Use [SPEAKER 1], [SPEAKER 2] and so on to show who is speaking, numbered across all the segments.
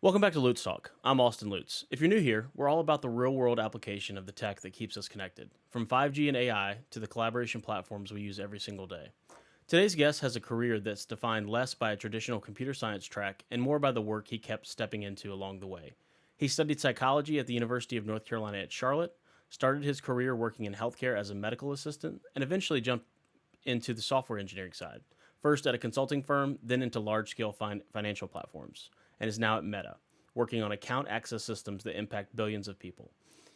[SPEAKER 1] Welcome back to LutzTalk. I'm Austin Lutz. If you're new here, we're all about the real-world application of the tech that keeps us connected, from 5G and AI to the collaboration platforms we use every single day. Today's guest has a career that's defined less by a traditional computer science track and more by the work he kept stepping into along the way. He studied psychology at the University of North Carolina at Charlotte, started his career working in healthcare as a medical assistant, and eventually jumped into the software engineering side, first at a consulting firm, then into large-scale financial platforms, and is now at Meta, working on account access systems that impact billions of people.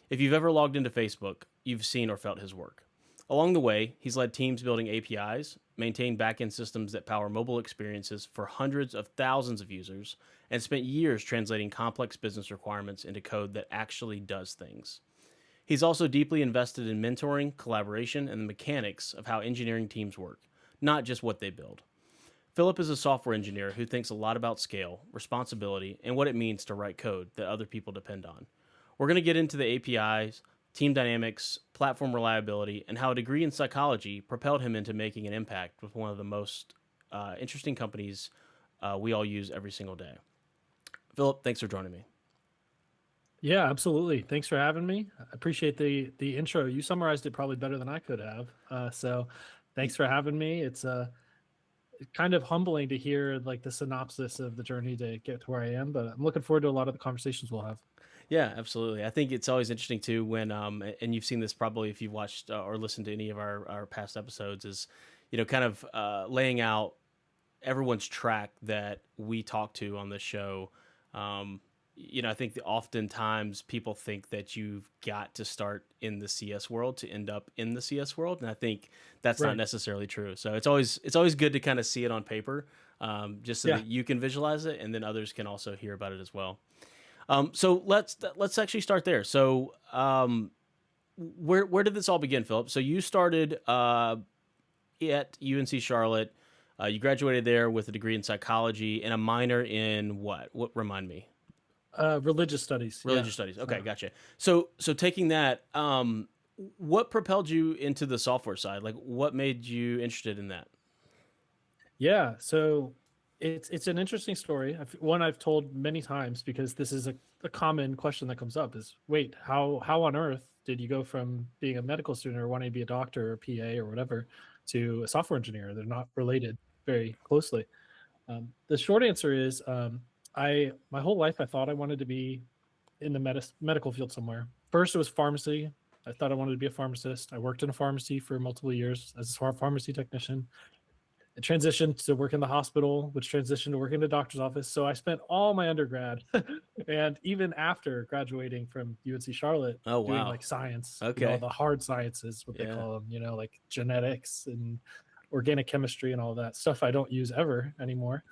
[SPEAKER 1] If you've ever logged into Facebook, you've seen or felt his work. Along the way, he's led teams building APIs, maintained backend systems that power mobile experiences for hundreds of thousands of users, and spent years translating complex business requirements into code that actually does things. He's also deeply invested in mentoring, collaboration, and the mechanics of how engineering teams work, not just what they build. Philip is a software engineer who thinks a lot about scale, responsibility, and what it means to write code that other people depend on. We're going to get into the APIs, team dynamics, platform reliability, and how a degree in psychology propelled him into making an impact with one of the most interesting companies we all use every single day. Philip, thanks for joining me.
[SPEAKER 2] Yeah, absolutely. Thanks for having me. I appreciate the intro. You summarized it probably better than I could have. So thanks for having me. It's kind of humbling to hear like the synopsis of the journey to get to where I am, but I'm looking forward to a lot of the conversations we'll have.
[SPEAKER 1] Yeah, absolutely. I think it's always interesting too when, and you've seen this probably if you've watched or listened to any of our past episodes, is, kind of laying out everyone's track that we talk to on this show. I think that oftentimes people think that you've got to start in the CS world to end up in the CS world, and I think that's not
[SPEAKER 2] Right.
[SPEAKER 1] necessarily true. So it's always good to kind of see it on paper, just so
[SPEAKER 2] Yeah.
[SPEAKER 1] that you can visualize it, and then others can also hear about it as well. So let's actually start there. So where did this all begin, Philip? So you started at UNC Charlotte. You graduated there with a degree in psychology and a minor in what? What remind me?
[SPEAKER 2] Religious studies. Yeah.
[SPEAKER 1] Religious studies. Okay, gotcha. So taking that, what propelled you into the software side? Like, what made you interested in that?
[SPEAKER 2] Yeah. So it's an interesting story. One I've told many times because this is a common question that comes up is, wait, how on earth did you go from being a medical student or wanting to be a doctor or PA or whatever to a software engineer? They're not related very closely. The short answer is I my whole life I thought I wanted to be in the medical field somewhere. First, it was pharmacy. I thought I wanted to be a pharmacist. I worked in a pharmacy for multiple years as a pharmacy technician. I transitioned to work in the hospital, which transitioned to work in the doctor's office. So I spent all my undergrad and even after graduating from UNC Charlotte,
[SPEAKER 1] Oh
[SPEAKER 2] doing
[SPEAKER 1] wow.
[SPEAKER 2] like science,
[SPEAKER 1] Okay.
[SPEAKER 2] the hard sciences, what they
[SPEAKER 1] Yeah.
[SPEAKER 2] call them, like genetics and organic chemistry and all that stuff I don't use ever anymore.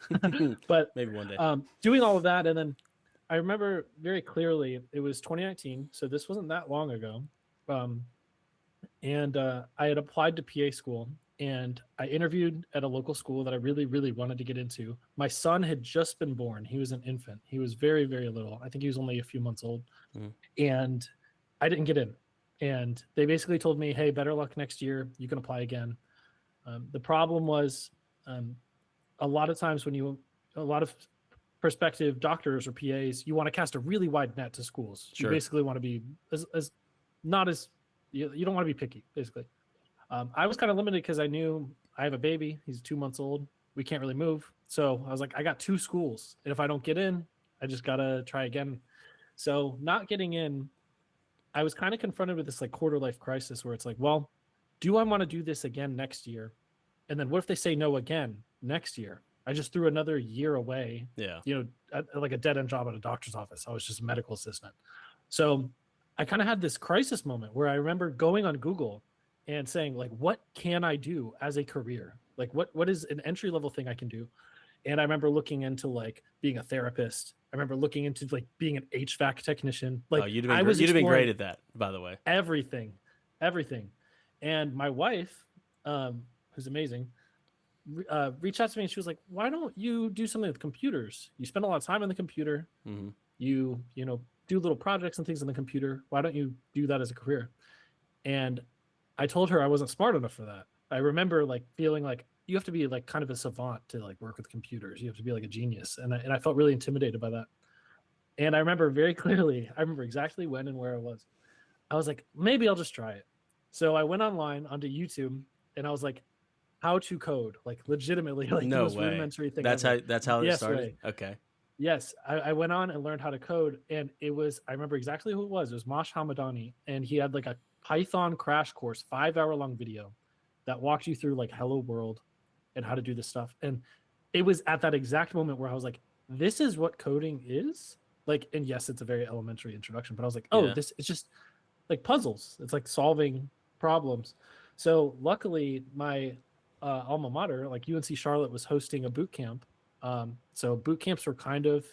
[SPEAKER 2] But
[SPEAKER 1] Maybe one day.
[SPEAKER 2] doing all of that, and then I remember very clearly it was 2019, so this wasn't that long ago. Um, and I had applied to PA school, and I interviewed at a local school that I really, really wanted to get into. My son had just been born; he was an infant. He was very, very little. I think he was only a few months old,
[SPEAKER 1] Mm.
[SPEAKER 2] and I didn't get in. And they basically told me, "Hey, better luck next year. You can apply again." The problem was um, a lot of times a lot of prospective doctors or PAs, you want to cast a really wide net to schools. You
[SPEAKER 1] Sure.
[SPEAKER 2] basically want to be as not as you don't want to be picky, basically. I was kind of limited because I knew I have a baby. He's 2 months old. We can't really move. So I was like, I got two schools. And if I don't get in, I just got to try again. So not getting in, I was kind of confronted with this like quarter life crisis where it's like, well, do I want to do this again next year? And then what if they say no again next year? I just threw another year away,
[SPEAKER 1] Yeah.
[SPEAKER 2] like a dead end job at a doctor's office. I was just a medical assistant. So I kind of had this crisis moment where I remember going on Google and saying, like, what can I do as a career? Like, what is an entry level thing I can do? And I remember looking into like being a therapist. I remember looking into like being an HVAC technician.
[SPEAKER 1] Oh,
[SPEAKER 2] Like I was
[SPEAKER 1] you'd have been great
[SPEAKER 2] exploring
[SPEAKER 1] at that, by the way.
[SPEAKER 2] everything. And my wife, who's amazing, reached out to me and she was like, "Why don't you do something with computers? You spend a lot of time on the computer.
[SPEAKER 1] Hmm.
[SPEAKER 2] You do little projects and things on the computer. Why don't you do that as a career?" And I told her I wasn't smart enough for that. I remember like feeling like you have to be like kind of a savant to like work with computers. You have to be like a genius, and I felt really intimidated by that. And I remember very clearly, I remember exactly when and where I was. I was like, maybe I'll just try it. So I went online onto YouTube and I was like, how to code, like legitimately, like the
[SPEAKER 1] No
[SPEAKER 2] most
[SPEAKER 1] way.
[SPEAKER 2] rudimentary thing
[SPEAKER 1] That's
[SPEAKER 2] ever.
[SPEAKER 1] how it
[SPEAKER 2] Yes,
[SPEAKER 1] started.
[SPEAKER 2] Ray.
[SPEAKER 1] Okay.
[SPEAKER 2] Yes, I went on and learned how to code, and it was, I remember exactly who it was. It was Mosh Hamadani, and he had like a Python crash course, 5 hour long video that walked you through like Hello World and how to do this stuff. And it was at that exact moment where I was like, this is what coding is. Like, and yes, it's a very elementary introduction, but I was like, oh,
[SPEAKER 1] Yeah.
[SPEAKER 2] this it's just like puzzles. It's like solving problems. So luckily, my alma mater, like UNC Charlotte, was hosting a boot camp. So boot camps were kind of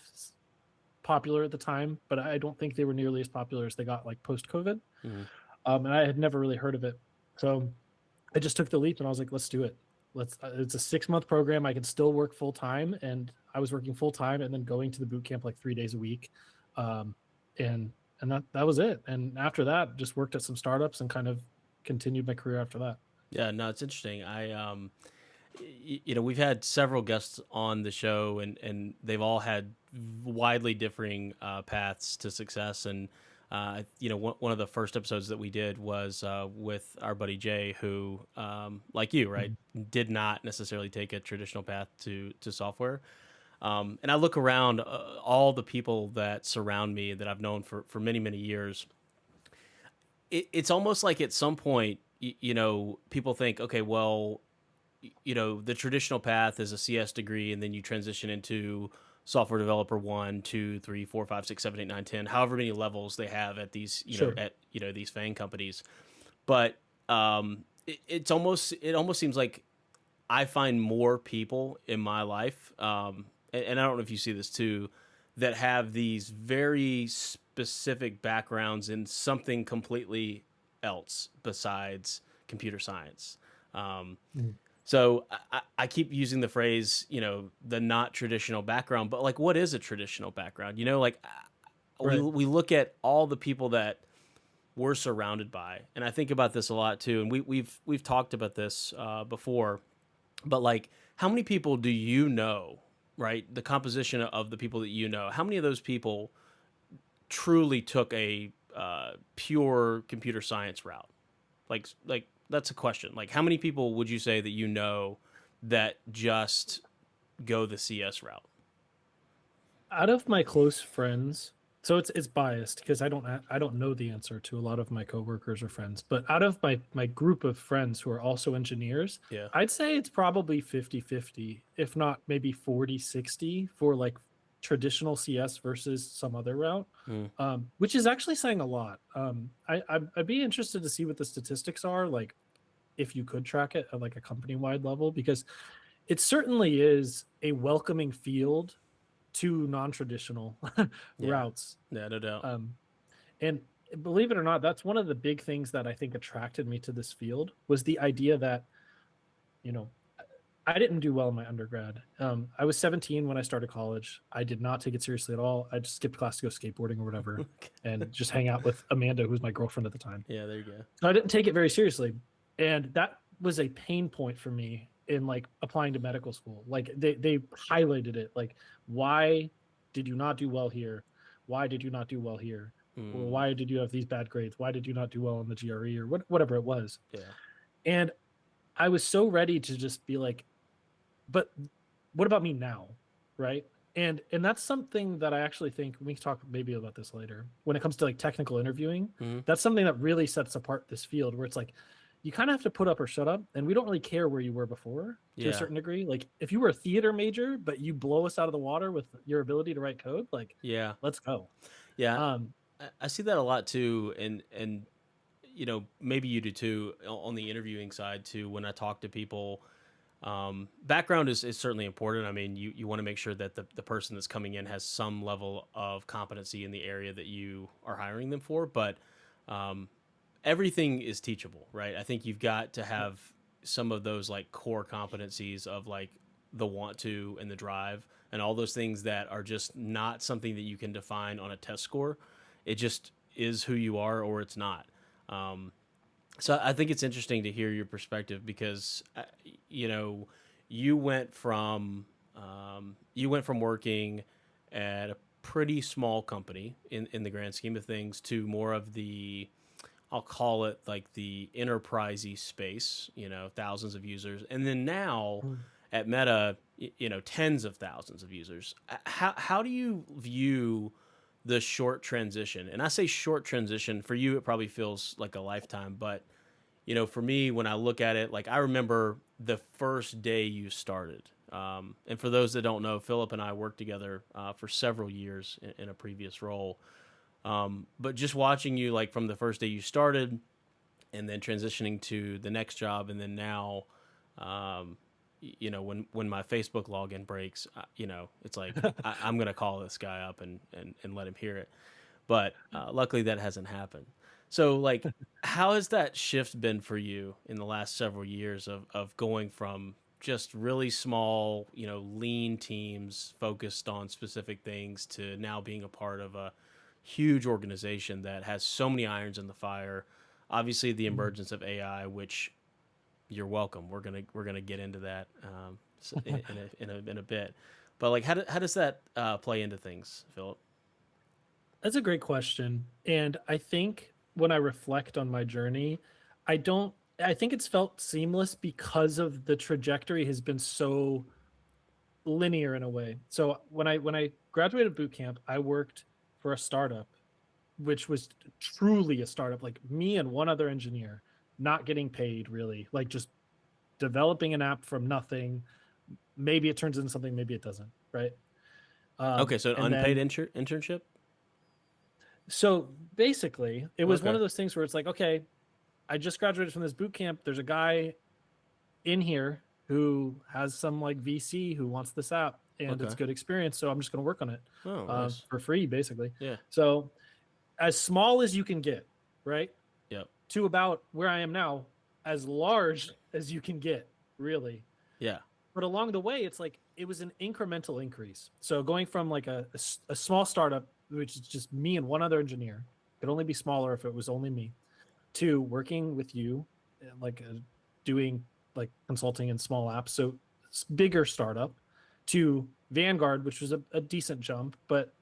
[SPEAKER 2] popular at the time, but I don't think they were nearly as popular as they got like post COVID.
[SPEAKER 1] Mhm.
[SPEAKER 2] And I had never really heard of it. So I just took the leap and I was like, let's do it. It's a 6 month program. I can still work full time. And I was working full time and then going to the boot camp like 3 days a week. Um, and that was it. And after that, just worked at some startups and kind of continued my career after that.
[SPEAKER 1] Yeah, no, it's interesting. We've had several guests on the show, and they've all had widely differing paths to success. And one of the first episodes that we did was with our buddy Jay, who, like you, right,
[SPEAKER 2] Mhm.
[SPEAKER 1] did not necessarily take a traditional path to software. And I look around all the people that surround me that I've known for many many years. It's almost like at some point, people think, okay, well, the traditional path is a CS degree, and then you transition into software developer 1, 2, 3, 4, 5, 6, 7, 8, 9, 10, however many levels they have at these,
[SPEAKER 2] Sure.
[SPEAKER 1] these FANG companies. But it almost seems like I find more people in my life, and I don't know if you see this too, that have these very specific backgrounds in something completely else besides computer science. Um,
[SPEAKER 2] Mhm.
[SPEAKER 1] so I keep using the phrase, the not traditional background, but like, what is a traditional background? Like
[SPEAKER 2] Right.
[SPEAKER 1] we look at all the people that we're surrounded by, and I think about this a lot too. And we've talked about this before, but like, how many people do you know? Right, the composition of the people that you know. How many of those people truly took a pure computer science route? Like that's a question. Like, how many people would you say that you know that just go the CS route?
[SPEAKER 2] Out of my close friends, so it's biased because I don't know the answer to a lot of my coworkers or friends, but out of my group of friends who are also engineers,
[SPEAKER 1] Yeah.
[SPEAKER 2] I'd say it's probably 50-50, if not maybe 40-60 for like traditional CS versus some other route.
[SPEAKER 1] Mm.
[SPEAKER 2] Which is actually saying a lot. I'd be interested to see what the statistics are, like if you could track it at like a company wide level, because it certainly is a welcoming field to non-traditional
[SPEAKER 1] Yeah.
[SPEAKER 2] routes.
[SPEAKER 1] Yeah. No doubt.
[SPEAKER 2] Um, and believe it or not, that's one of the big things that I think attracted me to this field was the idea that, you know, I didn't do well in my undergrad. I was 17 when I started college. I did not take it seriously at all. I just skipped class to go skateboarding or whatever and just hang out with Amanda, who was my girlfriend at the time.
[SPEAKER 1] Yeah. There you go.
[SPEAKER 2] So I didn't take it very seriously. And that was a pain point for me in like applying to medical school. Like they highlighted it. Like, why did you not do well here? Why did you not do well here? Or
[SPEAKER 1] Mm.
[SPEAKER 2] why did you have these bad grades? Why did you not do well in the GRE or whatever it was?
[SPEAKER 1] Yeah.
[SPEAKER 2] And I was so ready to just be like, but what about me now? Right. And that's something that I actually think we can talk maybe about this later when it comes to like technical interviewing.
[SPEAKER 1] Mm.
[SPEAKER 2] That's something that really sets apart this field where it's like you kind of have to put up or shut up, and we don't really care where you were before to a
[SPEAKER 1] Yeah.
[SPEAKER 2] certain degree. Like if you were a theater major but you blow us out of the water with your ability to write code, like
[SPEAKER 1] Yeah.
[SPEAKER 2] let's go.
[SPEAKER 1] Yeah.
[SPEAKER 2] um
[SPEAKER 1] I see that a lot too, and maybe you do too on the interviewing side too. When I talk to people, background is certainly important. I mean, you want to make sure that the person that's coming in has some level of competency in the area that you are hiring them for, but um, everything is teachable, right? I think you've got to have some of those like core competencies of like the want to and the drive and all those things that are just not something that you can define on a test score. It just is who you are or it's not. Um, so I think it's interesting to hear your perspective because you know you went from working at a pretty small company in the grand scheme of things to more of the, I'll call it like the enterprisey space, thousands of users. And then now
[SPEAKER 2] Mm.
[SPEAKER 1] at Meta, tens of thousands of users. How do you view the short transition? And I say short transition, for you, it probably feels like a lifetime. But, for me, when I look at it, like I remember the first day you started. And for those that don't know, Philip and I worked together for several years in a previous role. But just watching you like from the first day you started and then transitioning to the next job and then now, um, when my Facebook login breaks, it's like I'm gonna call this guy up and let him hear it. But luckily that hasn't happened. So like, how has that shift been for you in the last several years of going from just really small, lean teams focused on specific things to now being a part of a huge organization that has so many irons in the fire? Obviously, the
[SPEAKER 2] Mm.
[SPEAKER 1] emergence of AI, which you're welcome. We're gonna get into that in a bit. But like, how does that play into things, Philip?
[SPEAKER 2] That's a great question. And I think when I reflect on my journey, I don't, I think it's felt seamless because of the trajectory has been so linear in a way. So when I graduated boot camp, I worked for a startup, which was truly a startup, like me and one other engineer, not getting paid really, like just developing an app from nothing. Maybe it turns into something, maybe it doesn't, right?
[SPEAKER 1] Okay, so an
[SPEAKER 2] And
[SPEAKER 1] unpaid
[SPEAKER 2] then
[SPEAKER 1] internship.
[SPEAKER 2] so basically, it was one
[SPEAKER 1] Okay,
[SPEAKER 2] of those things where it's like, okay, I just graduated from this boot camp. There's a guy in here who has some like VC who wants this app and it's
[SPEAKER 1] okay.
[SPEAKER 2] good experience. So I'm just going to work on it
[SPEAKER 1] Oh, nice.
[SPEAKER 2] for free, basically.
[SPEAKER 1] Yeah.
[SPEAKER 2] So as small as you can get, right?
[SPEAKER 1] Yep.
[SPEAKER 2] To about where I am now, as large as you can get, really.
[SPEAKER 1] Yeah.
[SPEAKER 2] But along the way, it's like it was an incremental increase. So going from like a small startup, which is just me and one other engineer, could only be smaller if it was only me, to working with you, like doing like consulting and small apps. So bigger startup to Vanguard, which was a decent jump, but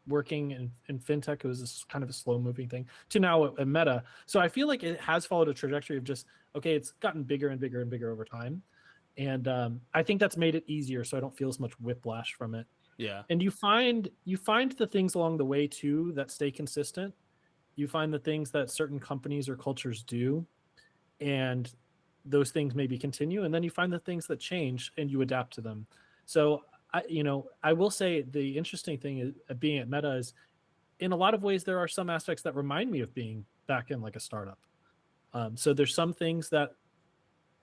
[SPEAKER 2] working in fintech, it was this kind of a slow moving thing to now a Meta. So I feel like it has followed a trajectory of just, okay, it's gotten bigger and bigger and bigger over time. And I think that's made it easier. So I don't feel as much whiplash from it.
[SPEAKER 1] Yeah.
[SPEAKER 2] And you find the things along the way too that stay consistent. You find the things that certain companies or cultures do, and those things maybe continue, and then you find the things that change and you adapt to them. So I will say the interesting thing is being at Meta is in a lot of ways there are some aspects that remind me of being back in like a startup. So there's some things that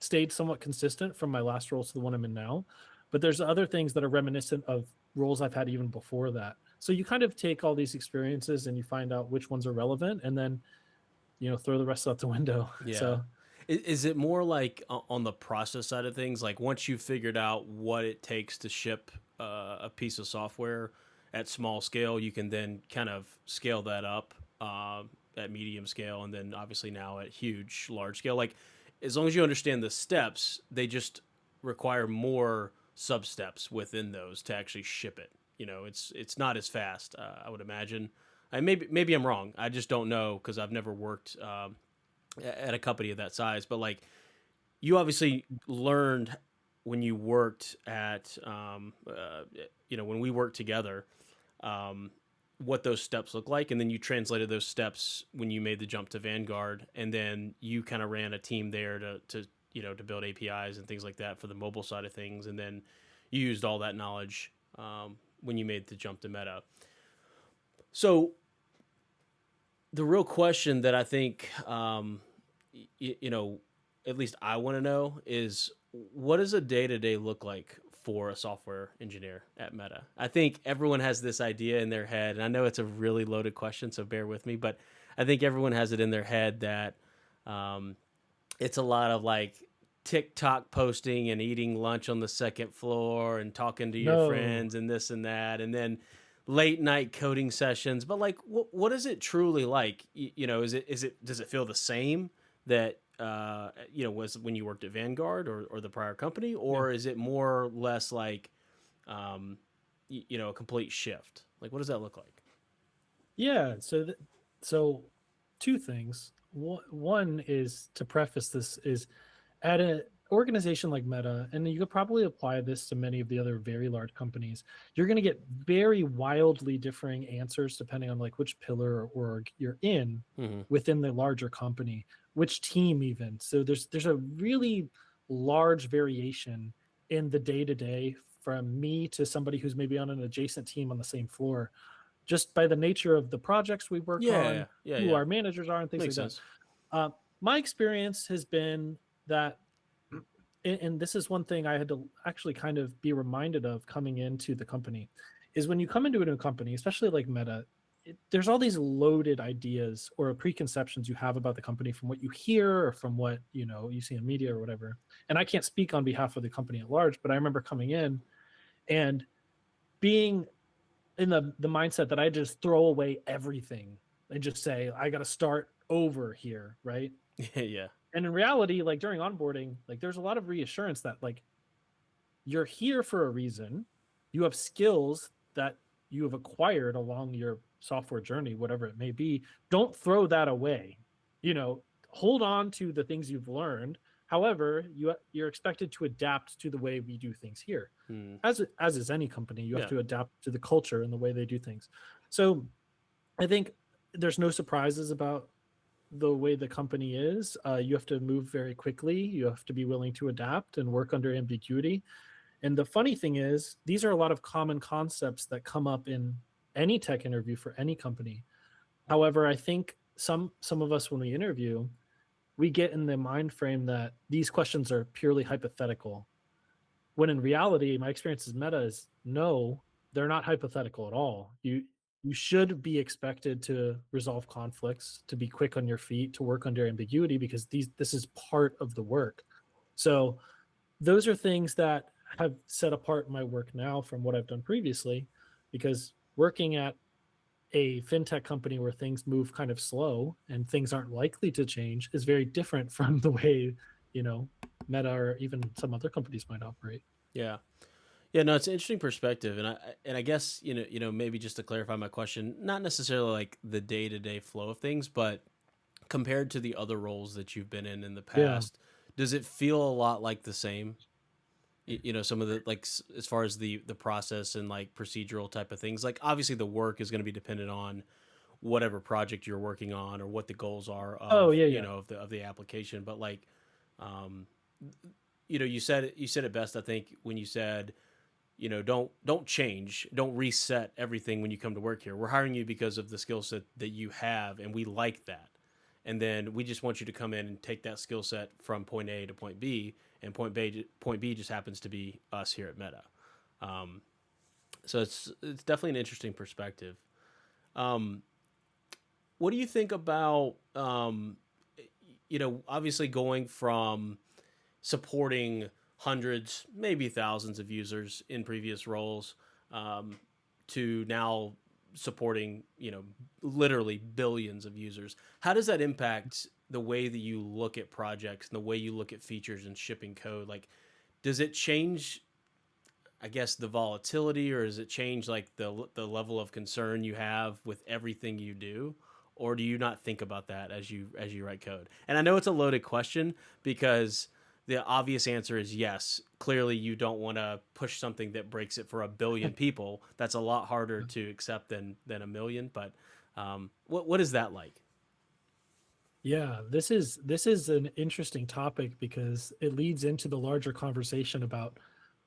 [SPEAKER 2] stayed somewhat consistent from my last role to the one I'm in now, but there's other things that are reminiscent of roles I've had even before that. So you kind of take all these experiences and you find out which ones are relevant, and then throw the rest out the window.
[SPEAKER 1] Yeah.
[SPEAKER 2] So
[SPEAKER 1] Is it more like on the process side of things? Like once you figured out what it takes to ship a piece of software at small scale, you can then kind of scale that up at medium scale, and then obviously now at huge, large scale. Like as long as you understand the steps, they just require more sub steps within those to actually ship it. It's not as fast, I would imagine. Maybe I'm wrong. I just don't know because I've never worked at a company of that size. But like you obviously learned when you worked at when we worked together, um, what those steps look like, and then you translated those steps when you made the jump to Vanguard, and then you kind of ran a team there to build APIs and things like that for the mobile side of things, and then you used all that knowledge when you made the jump to Meta. So the real question that I think, at least I want to know is what does a day to day look like for a software engineer at Meta? I think everyone has this idea in their head, and I know it's a really loaded question, so bear with me, but I think everyone has it in their head that um, it's a lot of like TikTok posting and eating lunch on the second floor and talking to your
[SPEAKER 2] no,
[SPEAKER 1] friends and this and that, and then late night coding sessions. But like, what is it truly like? Is it does it feel the same that was when you worked at Vanguard or the prior company,
[SPEAKER 2] yeah.
[SPEAKER 1] or is it more or less like um, a complete shift? Like, what does that look like?
[SPEAKER 2] Yeah. So two things. One is to preface this is at an organization like Meta, and you could probably apply this to many of the other very large companies, you're going to get very wildly differing answers depending on like which pillar or org you're in
[SPEAKER 1] Hmm.
[SPEAKER 2] within the larger company, which team even. So there's a really large variation in the day to day from me to somebody who's maybe on an adjacent team on the same floor, just by the nature of the projects we work
[SPEAKER 1] Yeah,
[SPEAKER 2] on,
[SPEAKER 1] yeah,
[SPEAKER 2] who
[SPEAKER 1] yeah.
[SPEAKER 2] our managers are, and things
[SPEAKER 1] Makes
[SPEAKER 2] like that.
[SPEAKER 1] sense.
[SPEAKER 2] Uh, my experience has been that, and this is one thing I had to actually kind of be reminded of coming into the company, is when you come into a new company, especially like Meta, there's all these loaded ideas or preconceptions you have about the company from what you hear or from what you see in media or whatever. And I can't speak on behalf of the company at large, but I remember coming in and being in the mindset that I just throw away everything and just say I got to start over here, right?
[SPEAKER 1] Yeah.
[SPEAKER 2] And in reality, like during onboarding, like there's a lot of reassurance that like you're here for a reason. You have skills that you have acquired along your software journey, whatever it may be. Don't throw that away. You know, hold on to the things you've learned. However, you're expected to adapt to the way we do things here.
[SPEAKER 1] Hmm.
[SPEAKER 2] As is any company, you have
[SPEAKER 1] Yeah.
[SPEAKER 2] to adapt to the culture and the way they do things. So I think there's no surprises about the way the company is. You have to move very quickly. You have to be willing to adapt and work under ambiguity. And the funny thing is, these are a lot of common concepts that come up in any tech interview for any company. However, I think some of us when we interview, we get in the mind frame that these questions are purely hypothetical. When in reality, my experience as Meta is no, they're not hypothetical at all. You should be expected to resolve conflicts, to be quick on your feet, to work under ambiguity because this is part of the work. So those are things that have set apart my work now from what I've done previously, because working at a fintech company where things move kind of slow and things aren't likely to change is very different from the way, you know, Meta or even some other companies might operate.
[SPEAKER 1] Yeah. Yeah, no, it's an interesting perspective, and I guess maybe just to clarify my question, not necessarily like the day to day flow of things, but compared to the other roles that you've been in the
[SPEAKER 2] Yeah.
[SPEAKER 1] past, does it feel a lot like the same? Some of the like as far as the process and like procedural type of things. Like obviously the work is going to be dependent on whatever project you're working on or what the goals are
[SPEAKER 2] Oh,
[SPEAKER 1] of
[SPEAKER 2] yeah, yeah.
[SPEAKER 1] of the application. But like, um, you said it best, I think, when you said don't change, don't reset everything when you come to work here. We're hiring you because of the skill set that you have, and we like that. And then we just want you to come in and take that skill set from point A to point B, and point B just happens to be us here at Meta. Um, so it's definitely an interesting perspective. Um, what do you think about obviously going from supporting hundreds, maybe thousands of users in previous roles, um, to now supporting, literally billions of users. How does that impact the way that you look at projects and the way you look at features and shipping code? Like, does it change, I guess, the volatility, or does it change like the level of concern you have with everything you do? Or do you not think about that as you write code? And I know it's a loaded question because the obvious answer is yes. Clearly, you don't want to push something that breaks it for a billion people. That's a lot harder to accept than a million. But what is that like?
[SPEAKER 2] Yeah, this is an interesting topic because it leads into the larger conversation about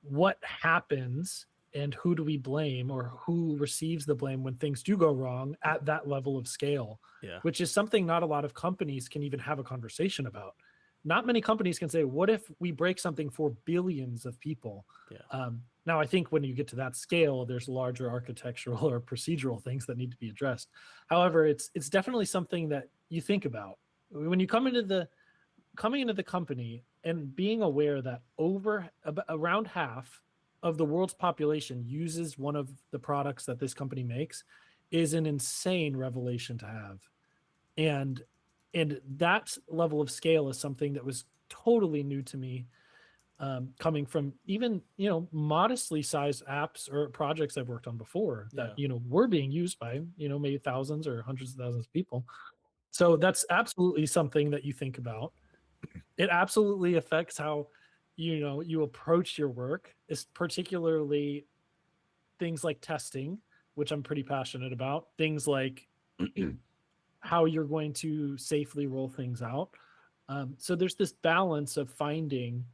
[SPEAKER 2] what happens and who do we blame or who receives the blame when things do go wrong at that level of scale,
[SPEAKER 1] Yeah,
[SPEAKER 2] which is something not a lot of companies can even have a conversation about. Not many companies can say, "What if we break something for billions of people?"
[SPEAKER 1] yeah,
[SPEAKER 2] Now, I think when you get to that scale, there's larger architectural or procedural things that need to be addressed. However, it's definitely something that you think about when you coming into the company and being aware that around half of the world's population uses one of the products that this company makes is an insane revelation to have. And and that level of scale is something that was totally new to me. coming from even, modestly sized apps or projects I've worked on before that,
[SPEAKER 1] Yeah.
[SPEAKER 2] were being used by, maybe thousands or hundreds of thousands of people. So that's absolutely something that you think about. It absolutely affects how, you approach your work, is particularly things like testing, which I'm pretty passionate about, things like how you're going to safely roll things out. So there's this balance of finding,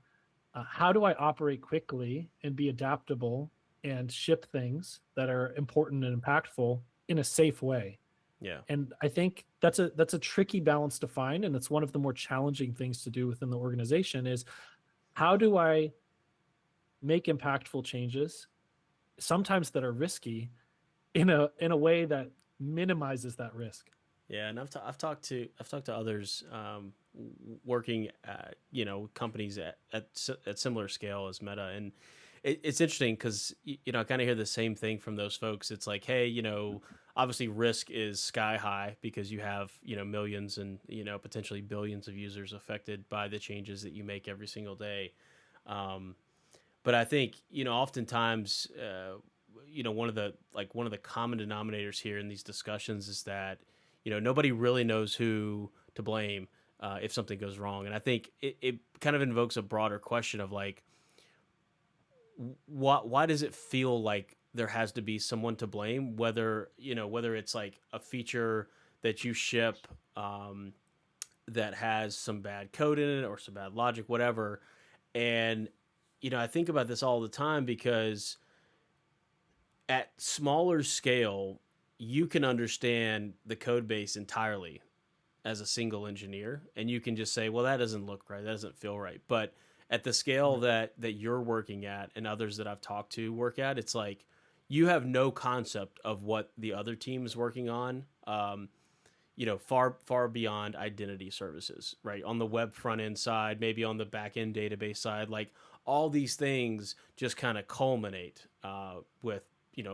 [SPEAKER 2] how do I operate quickly and be adaptable and ship things that are important and impactful in a safe way.
[SPEAKER 1] Yeah.
[SPEAKER 2] And I think that's a tricky balance to find, and it's one of the more challenging things to do within the organization is, how do I make impactful changes, sometimes that are risky, in a way that minimizes that risk.
[SPEAKER 1] Yeah, and I've talked to others working at companies at similar scale as Meta, and it's interesting because I kind of hear the same thing from those folks. It's like, hey, obviously risk is sky high because you have millions and potentially billions of users affected by the changes that you make every single day. Um, but I think oftentimes one of the common denominators here in these discussions is that nobody really knows who to blame if something goes wrong, and I think it kind of invokes a broader question of like why does it feel like there has to be someone to blame, whether it's like a feature that you ship that has some bad code in it or some bad logic, whatever. And I think about this all the time because at smaller scale, you can understand the code base entirely as a single engineer, and you can just say, well, that doesn't look right, that doesn't feel right. But at the scale
[SPEAKER 2] Right.
[SPEAKER 1] that you're working at and others that I've talked to work at, it's like you have no concept of what the other team is working on. Far beyond identity services, right? On the web front end side, maybe on the back end database side, like all these things just kind of culminate with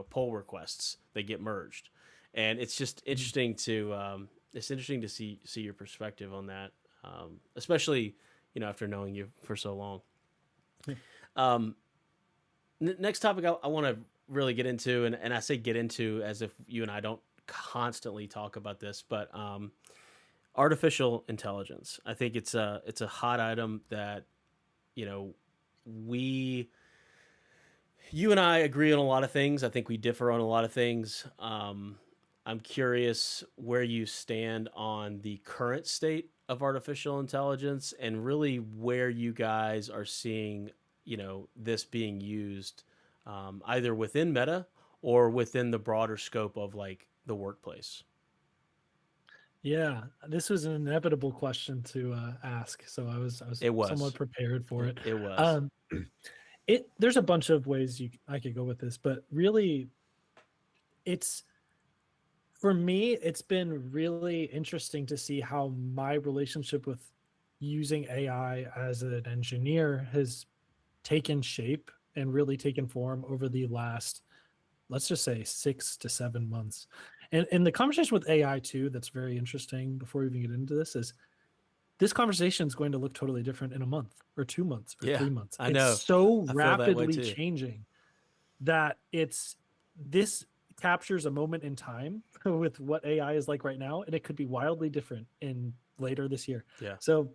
[SPEAKER 1] pull requests that get merged, and it's just
[SPEAKER 2] Mhm.
[SPEAKER 1] interesting to see your perspective on that, especially after knowing you for so long.
[SPEAKER 2] Yeah.
[SPEAKER 1] Um, Next topic I want to really get into, and I say get into as if you and I don't constantly talk about this, but artificial intelligence. I think it's a hot item that you know we you and I agree on a lot of things. I think we differ on a lot of things. I'm curious where you stand on the current state of artificial intelligence and really where you guys are seeing, this being used either within Meta or within the broader scope of like the workplace.
[SPEAKER 2] Yeah, this was an inevitable question to ask, so I was
[SPEAKER 1] It
[SPEAKER 2] somewhat
[SPEAKER 1] was.
[SPEAKER 2] prepared for it.
[SPEAKER 1] It was.
[SPEAKER 2] Um, there's a bunch of ways I could go with this, but really, it's for me, it's been really interesting to see how my relationship with using AI as an engineer has taken shape and really taken form over the last, let's just say, 6 to 7 months. And the conversation with AI too, that's very interesting before we even get into this, is this conversation is going to look totally different in a month or 2 months or
[SPEAKER 1] Yeah,
[SPEAKER 2] 3 months.
[SPEAKER 1] I
[SPEAKER 2] It's
[SPEAKER 1] know.
[SPEAKER 2] so
[SPEAKER 1] I feel that way
[SPEAKER 2] rapidly
[SPEAKER 1] too.
[SPEAKER 2] changing that this captures a moment in time with what AI is like right now, and it could be wildly different in later this year.
[SPEAKER 1] Yeah.
[SPEAKER 2] So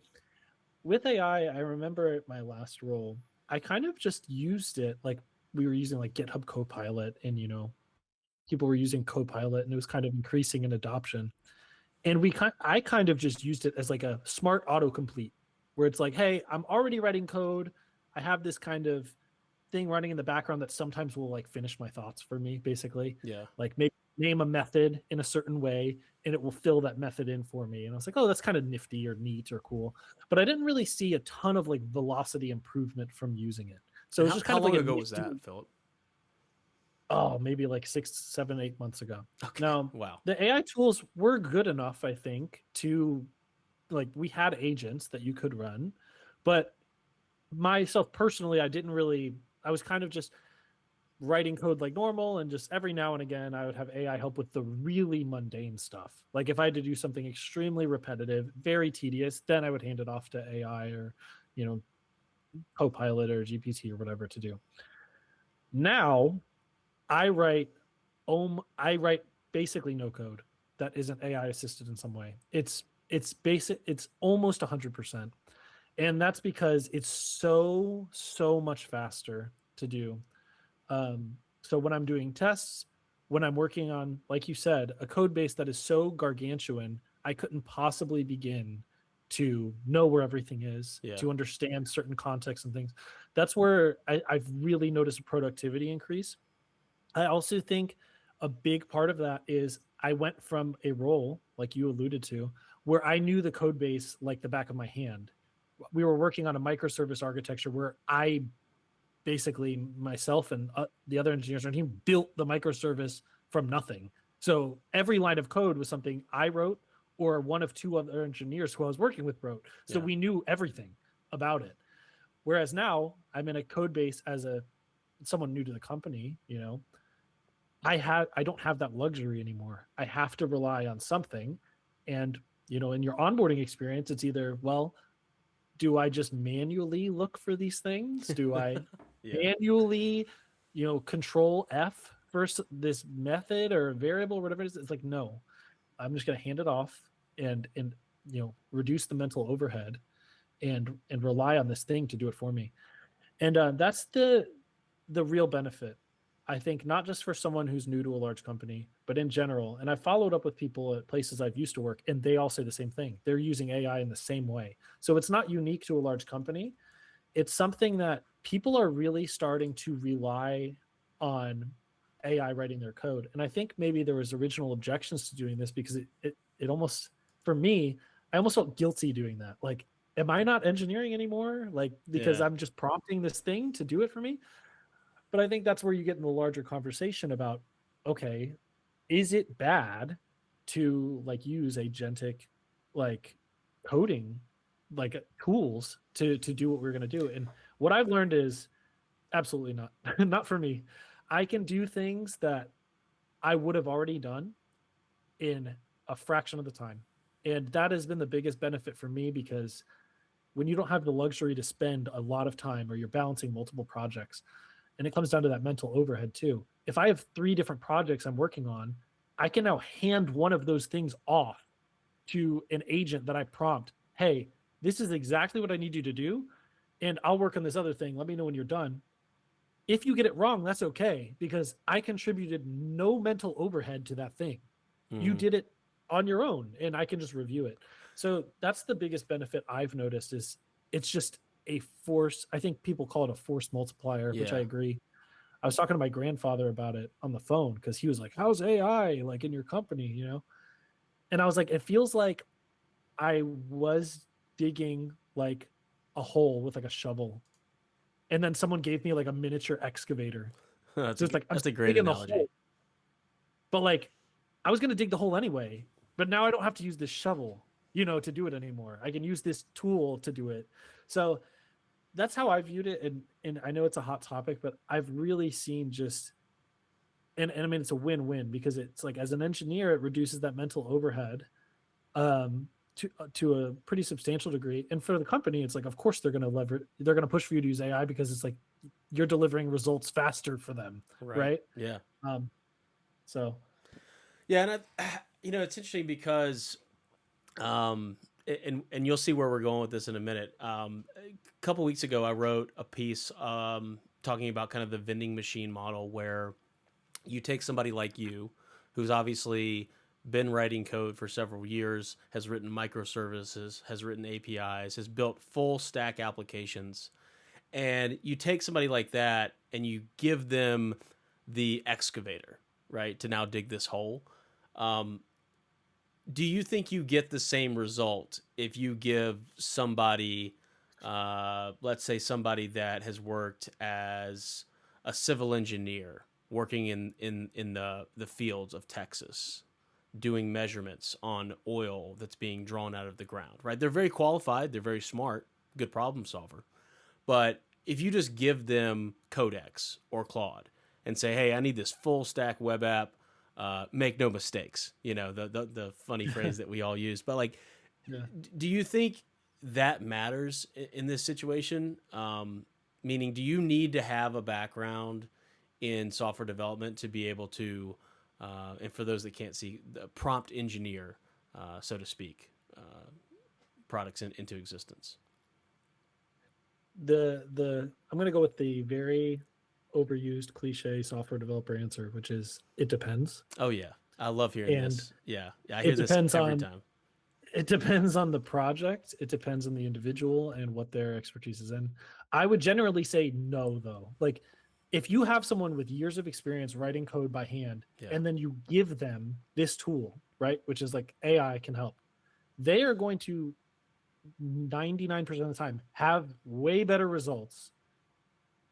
[SPEAKER 2] with AI, I remember at my last role, I kind of just used it like we were using like GitHub Copilot, and people were using Copilot, and it was kind of increasing in adoption. And I kind of just used it as like a smart autocomplete, where it's like, hey, I'm already writing code. I have this kind of thing running in the background that sometimes will like finish my thoughts for me, basically.
[SPEAKER 1] Yeah.
[SPEAKER 2] Like maybe name a method in a certain way and it will fill that method in for me. And I was like, oh, that's kind of nifty or neat or cool. But I didn't really see a ton of like velocity improvement from using it. So it
[SPEAKER 1] And
[SPEAKER 2] was
[SPEAKER 1] how,
[SPEAKER 2] just kind
[SPEAKER 1] how
[SPEAKER 2] of like
[SPEAKER 1] long
[SPEAKER 2] a
[SPEAKER 1] ago was
[SPEAKER 2] nifty,
[SPEAKER 1] that, Philip?
[SPEAKER 2] maybe like 6, 7, 8 months ago.
[SPEAKER 1] Okay.
[SPEAKER 2] Now,
[SPEAKER 1] Wow.
[SPEAKER 2] the AI tools were good enough, I think, to like we had agents that you could run, but myself personally, I was kind of just writing code like normal, and just every now and again I would have AI help with the really mundane stuff. Like if I had to do something extremely repetitive, very tedious, then I would hand it off to AI or, you know, Copilot or GPT or whatever to do. Now I write I write basically no code that isn't AI assisted in some way. It's basic. It's almost 100%, and that's because it's so much faster to do. So when I'm doing tests, when I'm working on, like you said, a code base that is so gargantuan, I couldn't possibly begin to know where everything is,
[SPEAKER 1] Yeah.
[SPEAKER 2] to understand certain contexts and things. That's where I've really noticed a productivity increase. I also think a big part of that is I went from a role, like you alluded to, where I knew the code base like the back of my hand. We were working on a microservice architecture where I basically myself and the other engineers on the team built the microservice from nothing. So every line of code was something I wrote or one of two other engineers who I was working with wrote. So
[SPEAKER 1] Yeah.
[SPEAKER 2] we knew everything about it. Whereas now I'm in a code base as a someone new to the company, you know, I don't have that luxury anymore. I have to rely on something. And, you know, in your onboarding experience, it's either, well, do I just manually look for these things? Do I
[SPEAKER 1] Yeah.
[SPEAKER 2] manually, you know, control F for this method or variable or whatever it is? It's like, no, I'm just going to hand it off and, you know, reduce the mental overhead and rely on this thing to do it for me. And that's the real benefit, I think, not just for someone who's new to a large company, but in general. And I followed up with people at places I've used to work, and they all say the same thing. They're using AI in the same way. So it's not unique to a large company. It's something that people are really starting to rely on AI writing their code. And I think maybe there was original objections to doing this because it almost, for me, I almost felt guilty doing that. Like, am I not engineering anymore? Like, because
[SPEAKER 1] Yeah.
[SPEAKER 2] I'm just prompting this thing to do it for me. But I think that's where you get in the larger conversation about, okay, is it bad to like use agentic like coding like tools to do what we're going to do? And what I've learned is absolutely not. Not for me. I can do things that I would have already done in a fraction of the time. And that has been the biggest benefit for me because when you don't have the luxury to spend a lot of time or you're balancing multiple projects, and it comes down to that mental overhead too. If I have 3 different projects I'm working on, I can now hand one of those things off to an agent that I prompt, hey, this is exactly what I need you to do, and I'll work on this other thing. Let me know when you're done. If you get it wrong, that's okay because I contributed no mental overhead to that thing. You
[SPEAKER 1] Mhm.
[SPEAKER 2] did it on your own and I can just review it. So that's the biggest benefit I've noticed is it's just a force. I think people call it a force multiplier, which I
[SPEAKER 1] Yeah.
[SPEAKER 2] agree. I was talking to my grandfather about it on the phone because he was like, how's AI like in your company, you know? And I was like, it feels like I was digging like a hole with like a shovel. And then someone gave me like a miniature excavator. So it's like I'm
[SPEAKER 1] That's a great
[SPEAKER 2] digging the
[SPEAKER 1] analogy.
[SPEAKER 2] hole, but like I was gonna dig the hole anyway. But now I don't have to use this shovel, you know, to do it anymore. I can use this tool to do it. So that's how I viewed it. And I know it's a hot topic, but I've really seen just and I mean it's a win-win because it's like as an engineer, it reduces that mental overhead to a pretty substantial degree. And for the company, it's like of course they're gonna push for you to use AI because it's like you're delivering results faster for them,
[SPEAKER 1] Right.
[SPEAKER 2] right?
[SPEAKER 1] Yeah.
[SPEAKER 2] Um, so
[SPEAKER 1] Yeah, and it's interesting because and you'll see where we're going with this in a minute. A couple weeks ago, I wrote a piece talking about kind of the vending machine model where you take somebody like you, who's obviously been writing code for several years, has written microservices, has written APIs, has built full stack applications, and you take somebody like that and you give them the excavator, right, to now dig this hole. Um, do you think you get the same result if you give somebody, let's say somebody that has worked as a civil engineer working in the fields of Texas, doing measurements on oil that's being drawn out of the ground, right? They're very qualified, they're very smart, good problem solver. But if you just give them Codex or Claude and say, "Hey, I need this full stack web app, make no mistakes," the funny phrase that we all use. But like,
[SPEAKER 2] yeah.
[SPEAKER 1] do you think? that matters in this situation. Meaning, do you need to have a background in software development to be able to, and for those that can't see, the prompt engineer, so to speak, products into existence?
[SPEAKER 2] The I'm going to go with the very overused cliche software developer answer, which is it depends.
[SPEAKER 1] Oh yeah, I love hearing
[SPEAKER 2] And
[SPEAKER 1] this. Yeah, I hear
[SPEAKER 2] it
[SPEAKER 1] this
[SPEAKER 2] depends
[SPEAKER 1] every
[SPEAKER 2] on
[SPEAKER 1] time.
[SPEAKER 2] it depends on the project, it depends on the individual and what their expertise is in. I would generally say no though. Like if you have someone with years of experience writing code by hand
[SPEAKER 1] Yeah,
[SPEAKER 2] and then you give them this tool, right, which is like AI can help, they are going to 99% of the time have way better results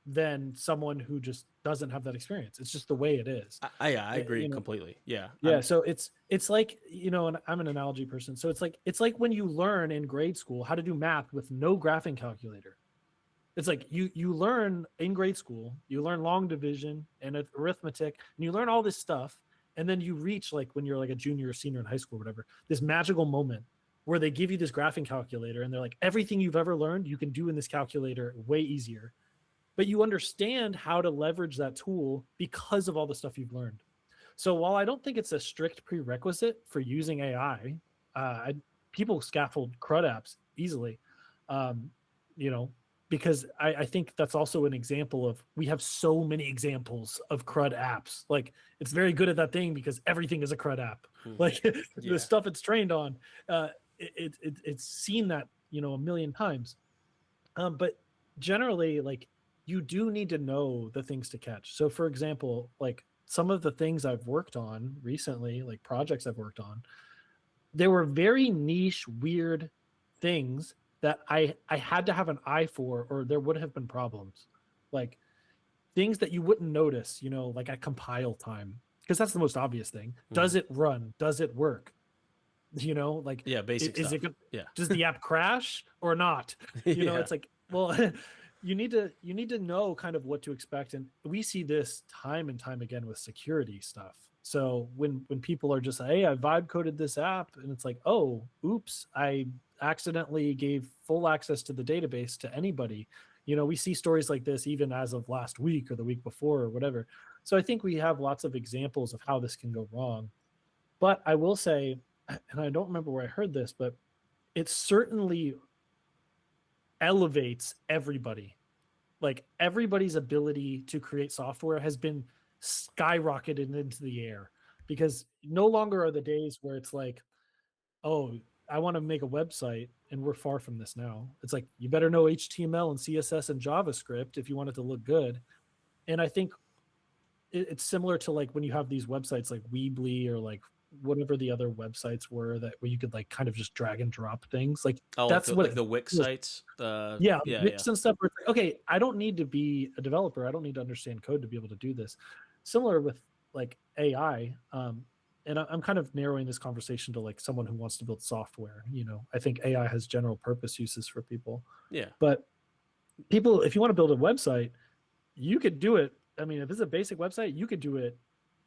[SPEAKER 2] than someone who just doesn't have that experience. It's just the way it is.
[SPEAKER 1] I agree
[SPEAKER 2] You know,
[SPEAKER 1] completely. Yeah,
[SPEAKER 2] yeah, so it's like, and I'm an analogy person. So it's like when you learn in grade school how to do math with no graphing calculator. It's like you learn in grade school, you learn long division and arithmetic, and you learn all this stuff, and then you reach like when you're like a junior or senior in high school or whatever, this magical moment where they give you this graphing calculator and they're like, everything you've ever learned, you can do in this calculator way easier. But you understand how to leverage that tool because of all the stuff you've learned. So while I don't think it's a strict prerequisite for using AI, people scaffold CRUD apps easily, um, you know, because I think that's also an example of we have so many examples of CRUD apps. Like it's very good at that thing because everything is a CRUD app. Like the
[SPEAKER 1] yeah,
[SPEAKER 2] stuff it's trained on, it's seen that a million times. But generally, like you do need to know the things to catch. So, for example, like some of the things I've worked on recently, like projects I've worked on, they were very niche, weird things that I had to have an eye for, or there would have been problems. Like things that you wouldn't notice, like at compile time, because that's the most obvious thing. Does it run? Does it work? Like
[SPEAKER 1] yeah, basic
[SPEAKER 2] is it
[SPEAKER 1] stuff. Yeah,
[SPEAKER 2] does the app crash or not?
[SPEAKER 1] yeah,
[SPEAKER 2] It's like, well, you need to know kind of what to expect, and we see this time and time again with security stuff. So when people are just, hey, I vibe coded this app, and it's like, oh, oops, I accidentally gave full access to the database to anybody. We see stories like this even as of last week or the week before or whatever. So I think we have lots of examples of how this can go wrong. But I will say, and I don't remember where I heard this, but it certainly elevates everybody. Like everybody's ability to create software has been skyrocketed into the air because no longer are the days where it's like, oh, I want to make a website, and we're far from this now. It's like you better know HTML and CSS and JavaScript if you want it to look good. And I think it's similar to like when you have these websites like Weebly or like whatever the other websites were that where you could like kind of just drag and drop things. Like
[SPEAKER 1] oh,
[SPEAKER 2] that's what
[SPEAKER 1] like
[SPEAKER 2] it
[SPEAKER 1] the Wix
[SPEAKER 2] feels.
[SPEAKER 1] sites.
[SPEAKER 2] Yeah,
[SPEAKER 1] Yeah, yeah,
[SPEAKER 2] Wix and stuff. Where it's like, okay, I don't need to be a developer. I don't need to understand code to be able to do this. Similar with like AI. And I'm kind of narrowing this conversation to like someone who wants to build software. I think AI has general purpose uses for people,
[SPEAKER 1] yeah.
[SPEAKER 2] but people, if you want to build a website, you could do it. I mean, if it's a basic website, you could do it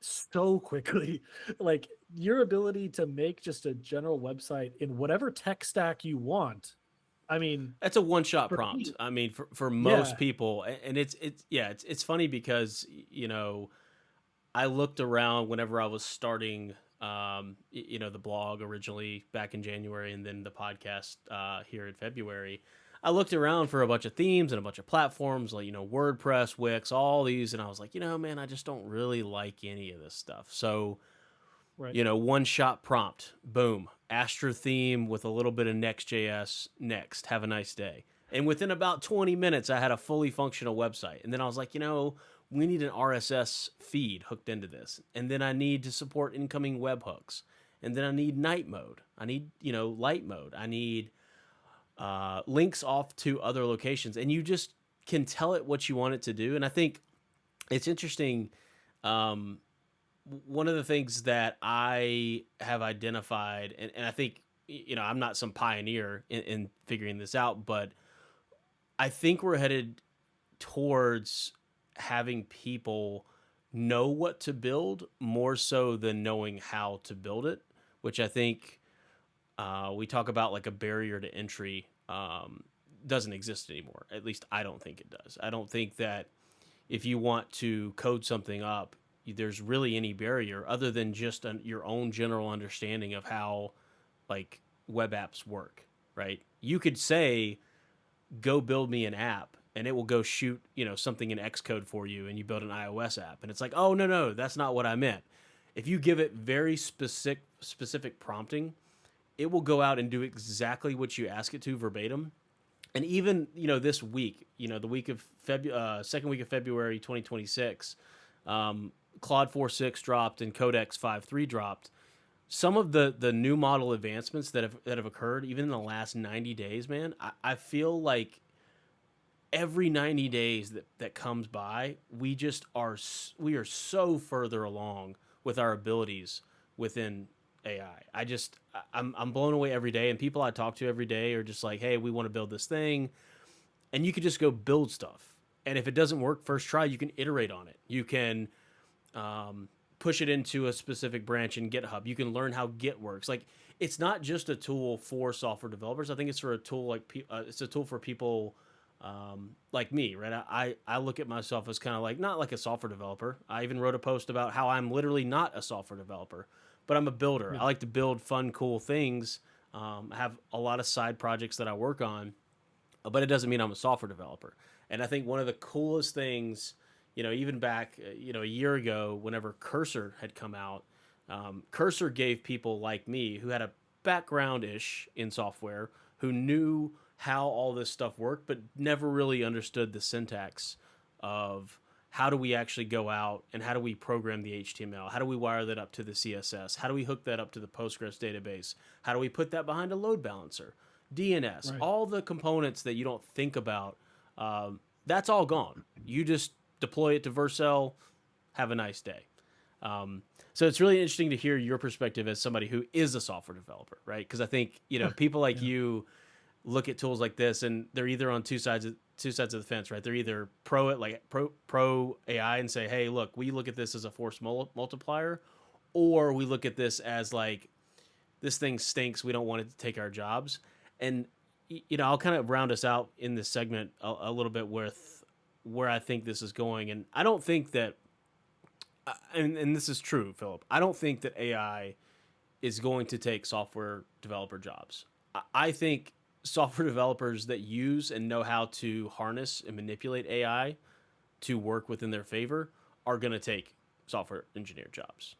[SPEAKER 2] so quickly. Like your ability to make just a general website in whatever tech stack you want. I mean,
[SPEAKER 1] That's a one shot
[SPEAKER 2] for
[SPEAKER 1] prompt.
[SPEAKER 2] me,
[SPEAKER 1] I mean, for most
[SPEAKER 2] yeah,
[SPEAKER 1] people, and it's funny because I looked around whenever I was starting, the blog originally back in January, and then the podcast here in February. I looked around for a bunch of themes and a bunch of platforms like WordPress, Wix, all these, and I was like, man, I just don't really like any of this stuff. So
[SPEAKER 2] right.
[SPEAKER 1] one shot prompt, boom, Astra theme with a little bit of Next.js. Next, have a nice day. And within about 20 minutes, I had a fully functional website. And then I was like, we need an RSS feed hooked into this. And then I need to support incoming webhooks. And then I need night mode. I need, light mode. I need links off to other locations. And you just can tell it what you want it to do. And I think it's interesting. One of the things that I have identified, and I think, I'm not some pioneer in figuring this out, but I think we're headed towards having people know what to build more so than knowing how to build it, which I think we talk about like a barrier to entry um, doesn't exist anymore. At least I don't think it does. I don't think that if you want to code something up, there's really any barrier other than just your own general understanding of how like web apps work, right? You could say, "Go build me an app," and it will go shoot something in Xcode for you, and you build an iOS app, and it's like, "Oh no, that's not what I meant." If you give it very specific prompting, it will go out and do exactly what you ask it to verbatim. And even this week, the week of second week of February 2026, Claude 4.6 dropped and Codex 5.3 dropped. Some of the new model advancements that have occurred even in the last 90 days, man, I feel like every 90 days that comes by, we are so further along with our abilities within AI. I'm blown away every day, and people I talk to every day are just like, "Hey, we want to build this thing," and you could just go build stuff. And if it doesn't work first try, you can iterate on it. You can push it into a specific branch in GitHub. You can learn how Git works. Like, it's not just a tool for software developers. I think it's for a tool it's a tool for people like me, right? I look at myself as kind of like not like a software developer. I even wrote a post about how I'm literally not a software developer, but I'm a builder.
[SPEAKER 2] Yeah.
[SPEAKER 1] I like to build fun, cool things. I have a lot of side projects that I work on, but it doesn't mean I'm a software developer. And I think one of the coolest things, even back, a year ago, whenever Cursor had come out, Cursor gave people like me who had a background ish in software, who knew how all this stuff worked, but never really understood the syntax of how do we actually go out and how do we program the HTML? How do we wire that up to the CSS? How do we hook that up to the Postgres database? How do we put that behind a load balancer? DNS,
[SPEAKER 2] Right.
[SPEAKER 1] all the components that you don't think about, that's all gone. You just deploy it to Vercel, have a nice day. So it's really interesting to hear your perspective as somebody who is a software developer, right? Because I think people like
[SPEAKER 2] Yeah.
[SPEAKER 1] you look at tools like this, and they're either on two sides of the fence, right? They're either pro it, like pro AI, and say, hey, look, we look at this as a force multiplier, or we look at this as like this thing stinks. We don't want it to take our jobs. And I'll kind of round us out in this segment a little bit with where I think this is going. And I don't think that, and this is true, Philip. I don't think that AI is going to take software developer jobs. I think software developers that use and know how to harness and manipulate AI to work within their favor are going to take software engineer jobs.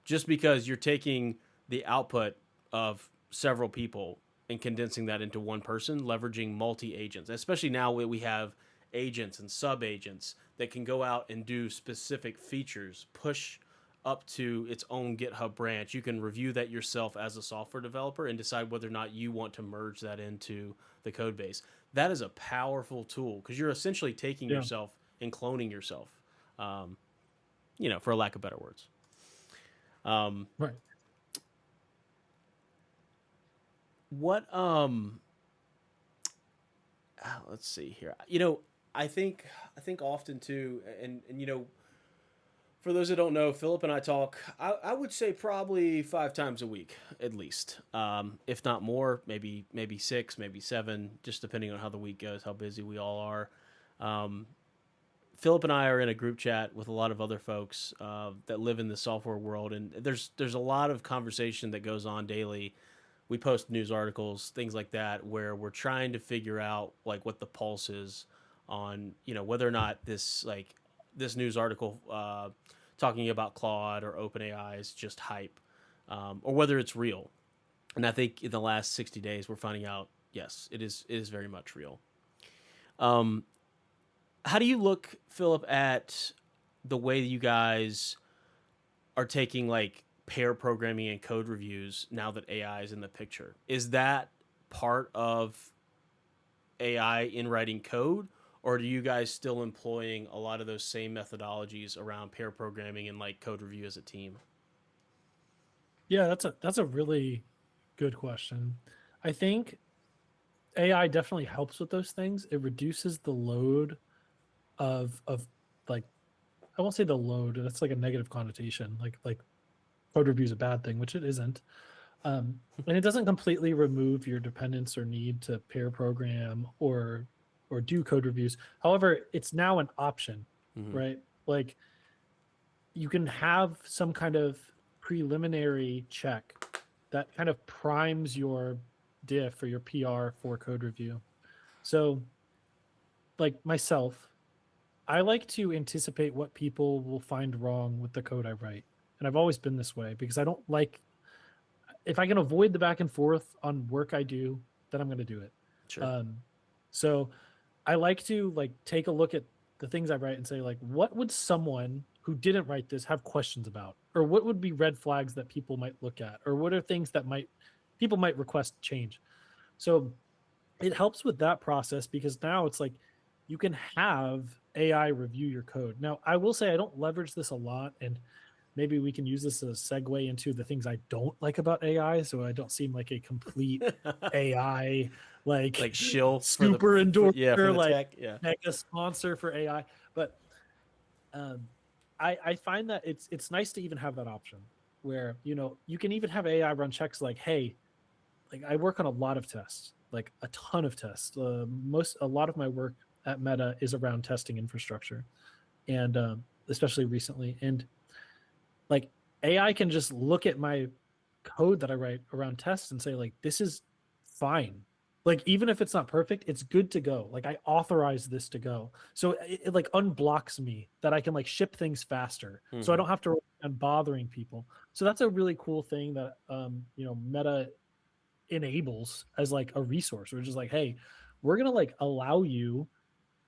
[SPEAKER 1] Just because you're taking the output of several people and condensing that into one person, leveraging multi agents, especially now we have agents and sub agents that can go out and do specific features, push up to its own GitHub branch. You can review that yourself as a software developer and decide whether or not you want to merge that into the code base. That is a powerful tool because you're essentially taking
[SPEAKER 2] Yeah.
[SPEAKER 1] yourself and cloning yourself, um, for a lack of better words. Um,
[SPEAKER 2] Right.
[SPEAKER 1] what let's see here. I think often too, and for those that don't know, Philip and I talk. I would say probably 5 times a week at least, if not more. Maybe six, maybe seven, just depending on how the week goes, how busy we all are. Um, Philip and I are in a group chat with a lot of other folks that live in the software world, and there's a lot of conversation that goes on daily. We post news articles, things like that, where we're trying to figure out like what the pulse is on whether or not this news article talking about Claude or OpenAI is just hype, or whether it's real. And I think in the last 60 days, we're finding out yes, it is very much real. Um, how do you look, Philip, at the way you guys are taking like pair programming and code reviews now that AI is in the picture? Is that part of AI in writing code, or do you guys still employing a lot of those same methodologies around pair programming and like code review as a team?
[SPEAKER 2] Yeah, that's a really good question. I think AI definitely helps with those things. It reduces the load of like, I won't say the load, that's like a negative connotation. Like code review is a bad thing, which it isn't. And it doesn't completely remove your dependence or need to pair program or do code reviews. However, it's now an option,
[SPEAKER 1] Hmm.
[SPEAKER 2] right? Like you can have some kind of preliminary check that kind of primes your diff or your PR for code review. So, like myself, I like to anticipate what people will find wrong with the code I write. And I've always been this way because I don't like, if I can avoid the back and forth on work I do, then I'm going to do it.
[SPEAKER 1] Sure.
[SPEAKER 2] Um, so I like to like take a look at the things I write and say like, what would someone who didn't write this have questions about, or what would be red flags that people might look at, or what are things that might people might request change. So it helps with that process because now it's like you can have AI review your code. Now, I will say I don't leverage this a lot, and maybe we can use this as a segue into the things I don't like about AI, so I don't seem like a complete AI like
[SPEAKER 1] Like shill for the
[SPEAKER 2] super
[SPEAKER 1] yeah, for
[SPEAKER 2] endorser,
[SPEAKER 1] the
[SPEAKER 2] like
[SPEAKER 1] tech. Yeah.
[SPEAKER 2] mega sponsor for AI. But um, I find that it's nice to even have that option where you can even have AI run checks like, hey, like I work on a lot of tests, like a ton of tests. A lot of my work at Meta is around testing infrastructure, and especially recently. And like AI can just look at my code that I write around tests and say like, this is fine. Like even if it's not perfect, it's good to go. Like I authorize this to go. So it like unblocks me that I can like ship things faster. So I
[SPEAKER 1] Hmm.
[SPEAKER 2] don't have to rely on bothering people. So that's a really cool thing that Meta enables as like a resource, which is like, hey, we're gonna like allow you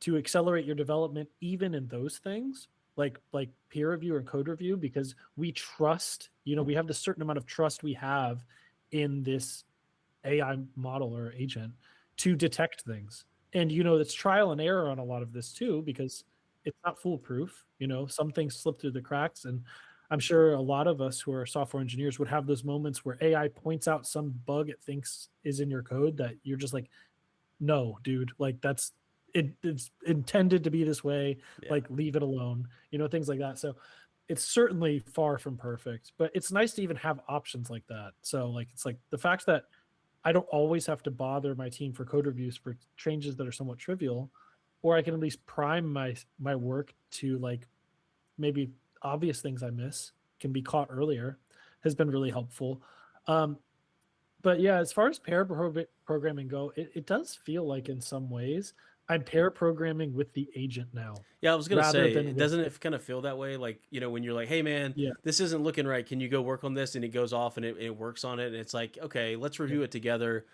[SPEAKER 2] to accelerate your development even in those things like peer review or code review because we trust, we have the certain amount of trust we have in this AI model or agent to detect things. And it's trial and error on a lot of this too because it's not foolproof. Some things slip through the cracks, and I'm sure a lot of us who are software engineers would have those moments where AI points out some bug it thinks is in your code that you're just like, no, dude, like it's intended to be this way,
[SPEAKER 1] Yeah.
[SPEAKER 2] like leave it alone, things like that. So it's certainly far from perfect, but it's nice to even have options like that. So like it's like the fact that I don't always have to bother my team for code reviews for changes that are somewhat trivial, or I can at least prime my work to like maybe obvious things I miss can be caught earlier, has been really helpful. Um, but yeah, as far as programming go, it does feel like in some ways I'm pair programming with the agent now
[SPEAKER 1] Yeah, I was gonna
[SPEAKER 2] rather
[SPEAKER 1] say,
[SPEAKER 2] than with
[SPEAKER 1] doesn't it kind of feel that way? Like, when you're like, "Hey, man,
[SPEAKER 2] yeah,
[SPEAKER 1] this isn't looking right. Can you go work on this?" And it goes off and it works on it, and it's like, "Okay, let's
[SPEAKER 2] yeah,
[SPEAKER 1] review it together."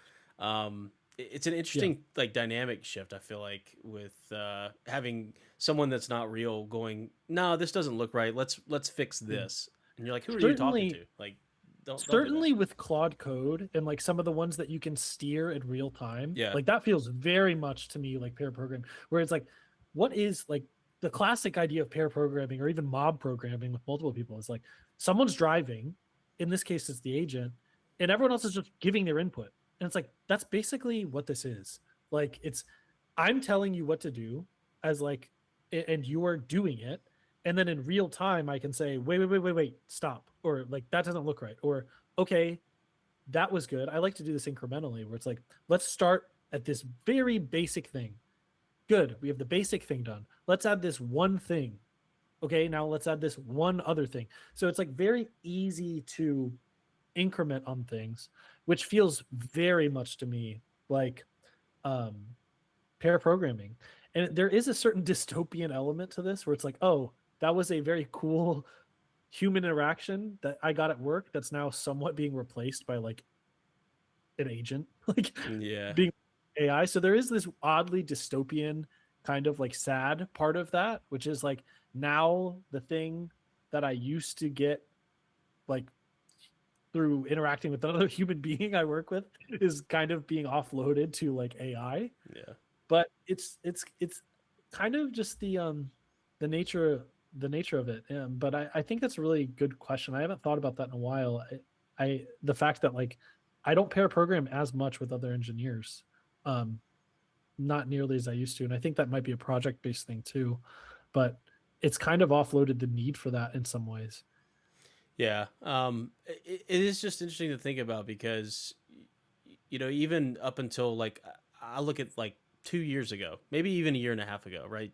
[SPEAKER 1] It's an
[SPEAKER 2] yeah,
[SPEAKER 1] interesting like dynamic shift. I feel like with having someone that's not real going, "No, this doesn't look right. Let's fix
[SPEAKER 2] yeah.
[SPEAKER 1] this." And you're like, "Who are you talking
[SPEAKER 2] Certainly,
[SPEAKER 1] to?" Like, don't do that.
[SPEAKER 2] certainly with Claude Code and like some of the ones that you can steer in real time,
[SPEAKER 1] Yeah.
[SPEAKER 2] like that feels very much to me like pair programming, where it's like, what is like the classic idea of pair programming or even mob programming with multiple people is like someone's driving, in this case it's the agent, and everyone else is just giving their input. And it's like that's basically what this is. Like it's I'm telling you what to do as like and you are doing it, and then in real time I can say wait, stop, or like that doesn't look right, or okay, that was good. I like to do this incrementally where it's like let's start at this very basic thing. Good, we have the basic thing done. Let's add this one thing. Okay, now let's add this one other thing. So it's like very easy to increment on things, which feels very much to me like um pair programming. And there is a certain dystopian element to this where it's like, oh, that was a very cool human interaction that I got at work that's now somewhat being replaced by like an agent, like
[SPEAKER 1] Yeah.
[SPEAKER 2] being AI. So there is this oddly dystopian kind of like sad part of that, which is like now the thing that I used to get like through interacting with another human being I work with is kind of being offloaded to like AI.
[SPEAKER 1] Yeah.
[SPEAKER 2] But it's kind of just the nature the nature of it. But I think that's a really good question. I haven't thought about that in a while. I the fact that like I don't pair program as much with other engineers, um, not nearly as I used to, and I think that might be a project based thing too. But it's kind of offloaded the need for that in some ways.
[SPEAKER 1] Yeah. It is just interesting to think about because, even up until like, I look at like 2 years ago, maybe even a year and a half ago, right?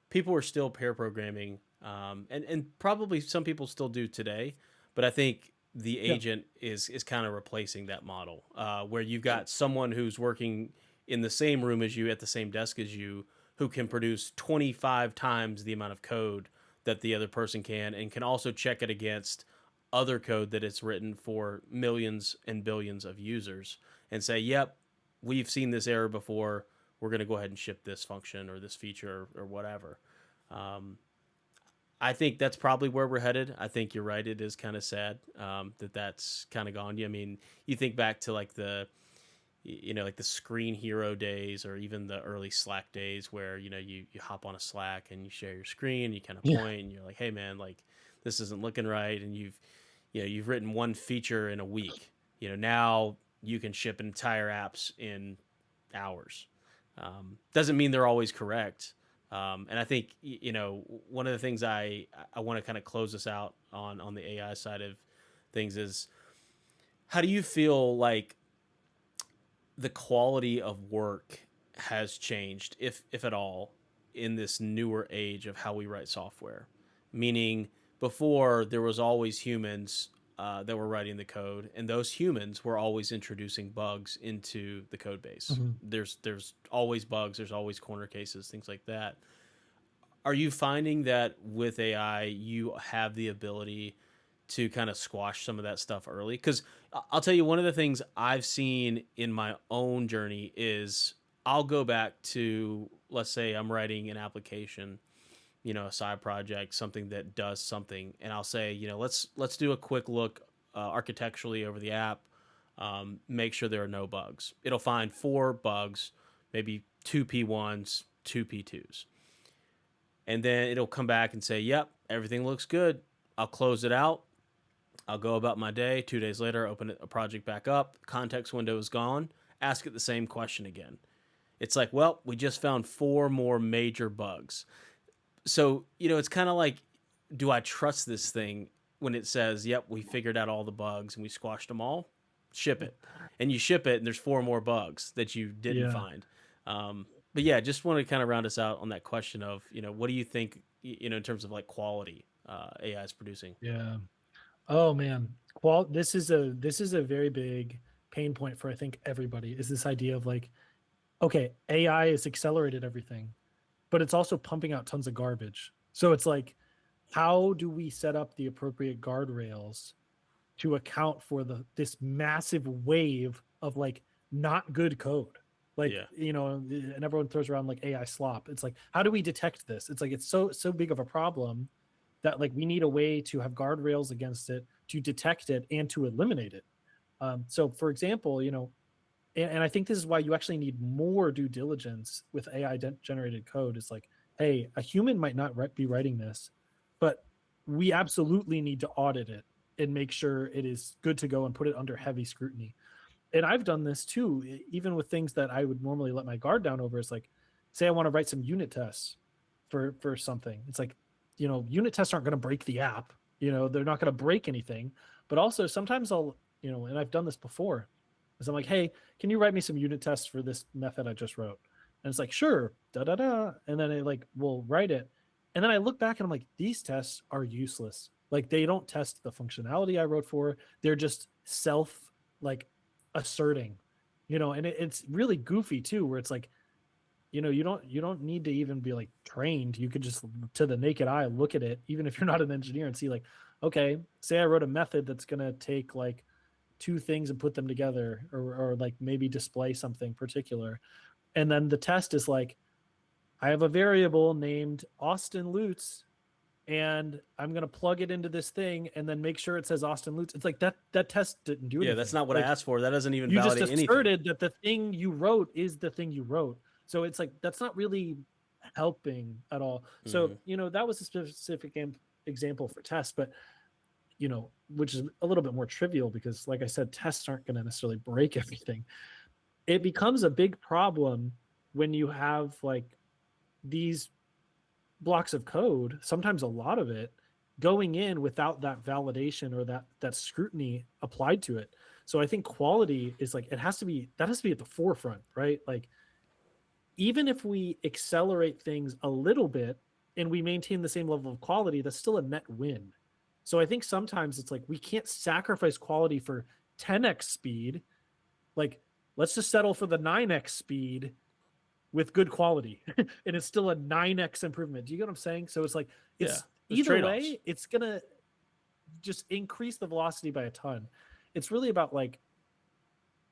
[SPEAKER 1] People were still pair programming, and probably some people still do today, but I think the
[SPEAKER 2] Yeah.
[SPEAKER 1] agent is kind of replacing that model, where you've got someone who's working in the same room as you at the same desk as you, who can produce 25 times the amount of code that the other person can, and can also check it against other code that it's written for millions and billions of users and say, yep, we've seen this error before. We're going to go ahead and ship this function or this feature or whatever. Um, I think that's probably where we're headed. I think you're right. It is kind of sad, that that's kind of gone. I mean, you think back to like like the screen hero days, or even the early Slack days where, you hop on a Slack and you share your screen, you kind of
[SPEAKER 2] Yeah.
[SPEAKER 1] point and you're like, hey man, like this isn't looking right. And you've written one feature in a week. Now you can ship entire apps in hours. Doesn't mean they're always correct. And I think, one of the things I want to kind of close this out on the AI side of things is, how do you feel like the quality of work has changed, if at all, in this newer age of how we write software? Meaning, before there was always humans that were writing the code, and those humans were always introducing bugs into the code base.
[SPEAKER 2] Mhm.
[SPEAKER 1] There's always bugs, there's always corner cases, things like that. Are you finding that with AI you have the ability to kind of squash some of that stuff early? Because I'll tell you, one of the things I've seen in my own journey is, I'll go back to, let's say I'm writing an application, a side project, something that does something, and I'll say, let's do a quick look architecturally over the app, make sure there are no bugs. It'll find four bugs, maybe two P1s, two P2s, and then it'll come back and say, yep, everything looks good. I'll close it out. I'll go about my day. 2 days later, open a project back up. Context window is gone. Ask it the same question again. It's like, well, we just found four more major bugs. So, it's kind of like, do I trust this thing when it says, yep, we figured out all the bugs and we squashed them all? Ship it. And you ship it, and there's four more bugs that you didn't
[SPEAKER 2] Yeah.
[SPEAKER 1] find. But yeah, just want to kind of round us out on that question of, what do you think, in terms of like quality AI is producing?
[SPEAKER 2] Yeah. Oh man. This is a very big pain point for I think everybody, is this idea of like, okay, AI has accelerated everything, but it's also pumping out tons of garbage. So it's like, how do we set up the appropriate guardrails to account for this massive wave of like not good code? Like,
[SPEAKER 1] Yeah.
[SPEAKER 2] and everyone throws around like AI slop. It's like, how do we detect this? It's like, it's so big of a problem that like we need a way to have guardrails against it, to detect it and to eliminate it. So for example, and I think this is why you actually need more due diligence with AI generated code. It's like, hey, a human might not be writing this, but we absolutely need to audit it and make sure it is good to go and put it under heavy scrutiny. And I've done this too, even with things that I would normally let my guard down over. It's like, say I want to write some unit tests for something. It's like, unit tests aren't going to break the app. They're not going to break anything. But also sometimes I'll, and I've done this before, is I'm like, hey, can you write me some unit tests for this method I just wrote? And it's like, sure, da da da. And then I like will write it. And then I look back and I'm like, these tests are useless. Like they don't test the functionality I wrote for. They're just self like asserting, and it's really goofy too, where it's like, you don't need to even be like trained. You could just, to the naked eye, look at it, even if you're not an engineer, and see like, okay, say I wrote a method that's going to take like two things and put them together, or like maybe display something particular. And then the test is like, I have a variable named Austin Lutz, and I'm going to plug it into this thing and then make sure it says Austin Lutz. It's like that test didn't do
[SPEAKER 1] Yeah, that's
[SPEAKER 2] anything.
[SPEAKER 1] not what I
[SPEAKER 2] Like,
[SPEAKER 1] asked for. That doesn't even
[SPEAKER 2] you just
[SPEAKER 1] validate anything.
[SPEAKER 2] asserted that the thing you wrote is the thing you wrote. So it's like, that's not really helping at all. So,
[SPEAKER 1] Mm-hmm.
[SPEAKER 2] that was a specific example for tests, but, which is a little bit more trivial because, like I said, tests aren't going to necessarily break everything. It becomes a big problem when you have like these blocks of code, sometimes a lot of it, going in without that validation or that scrutiny applied to it. So I think quality is like, it has to be at the forefront, right? Like, even if we accelerate things a little bit and we maintain the same level of quality, that's still a net win. So I think sometimes it's like we can't sacrifice quality for 10x speed. Like, let's just settle for the 9x speed with good quality and it's still a 9x improvement. Do you get what I'm saying? So it's like,
[SPEAKER 1] Yeah,
[SPEAKER 2] it's
[SPEAKER 1] there's
[SPEAKER 2] either
[SPEAKER 1] trade-offs.
[SPEAKER 2] way, it's going to just increase the velocity by a ton. It's really about like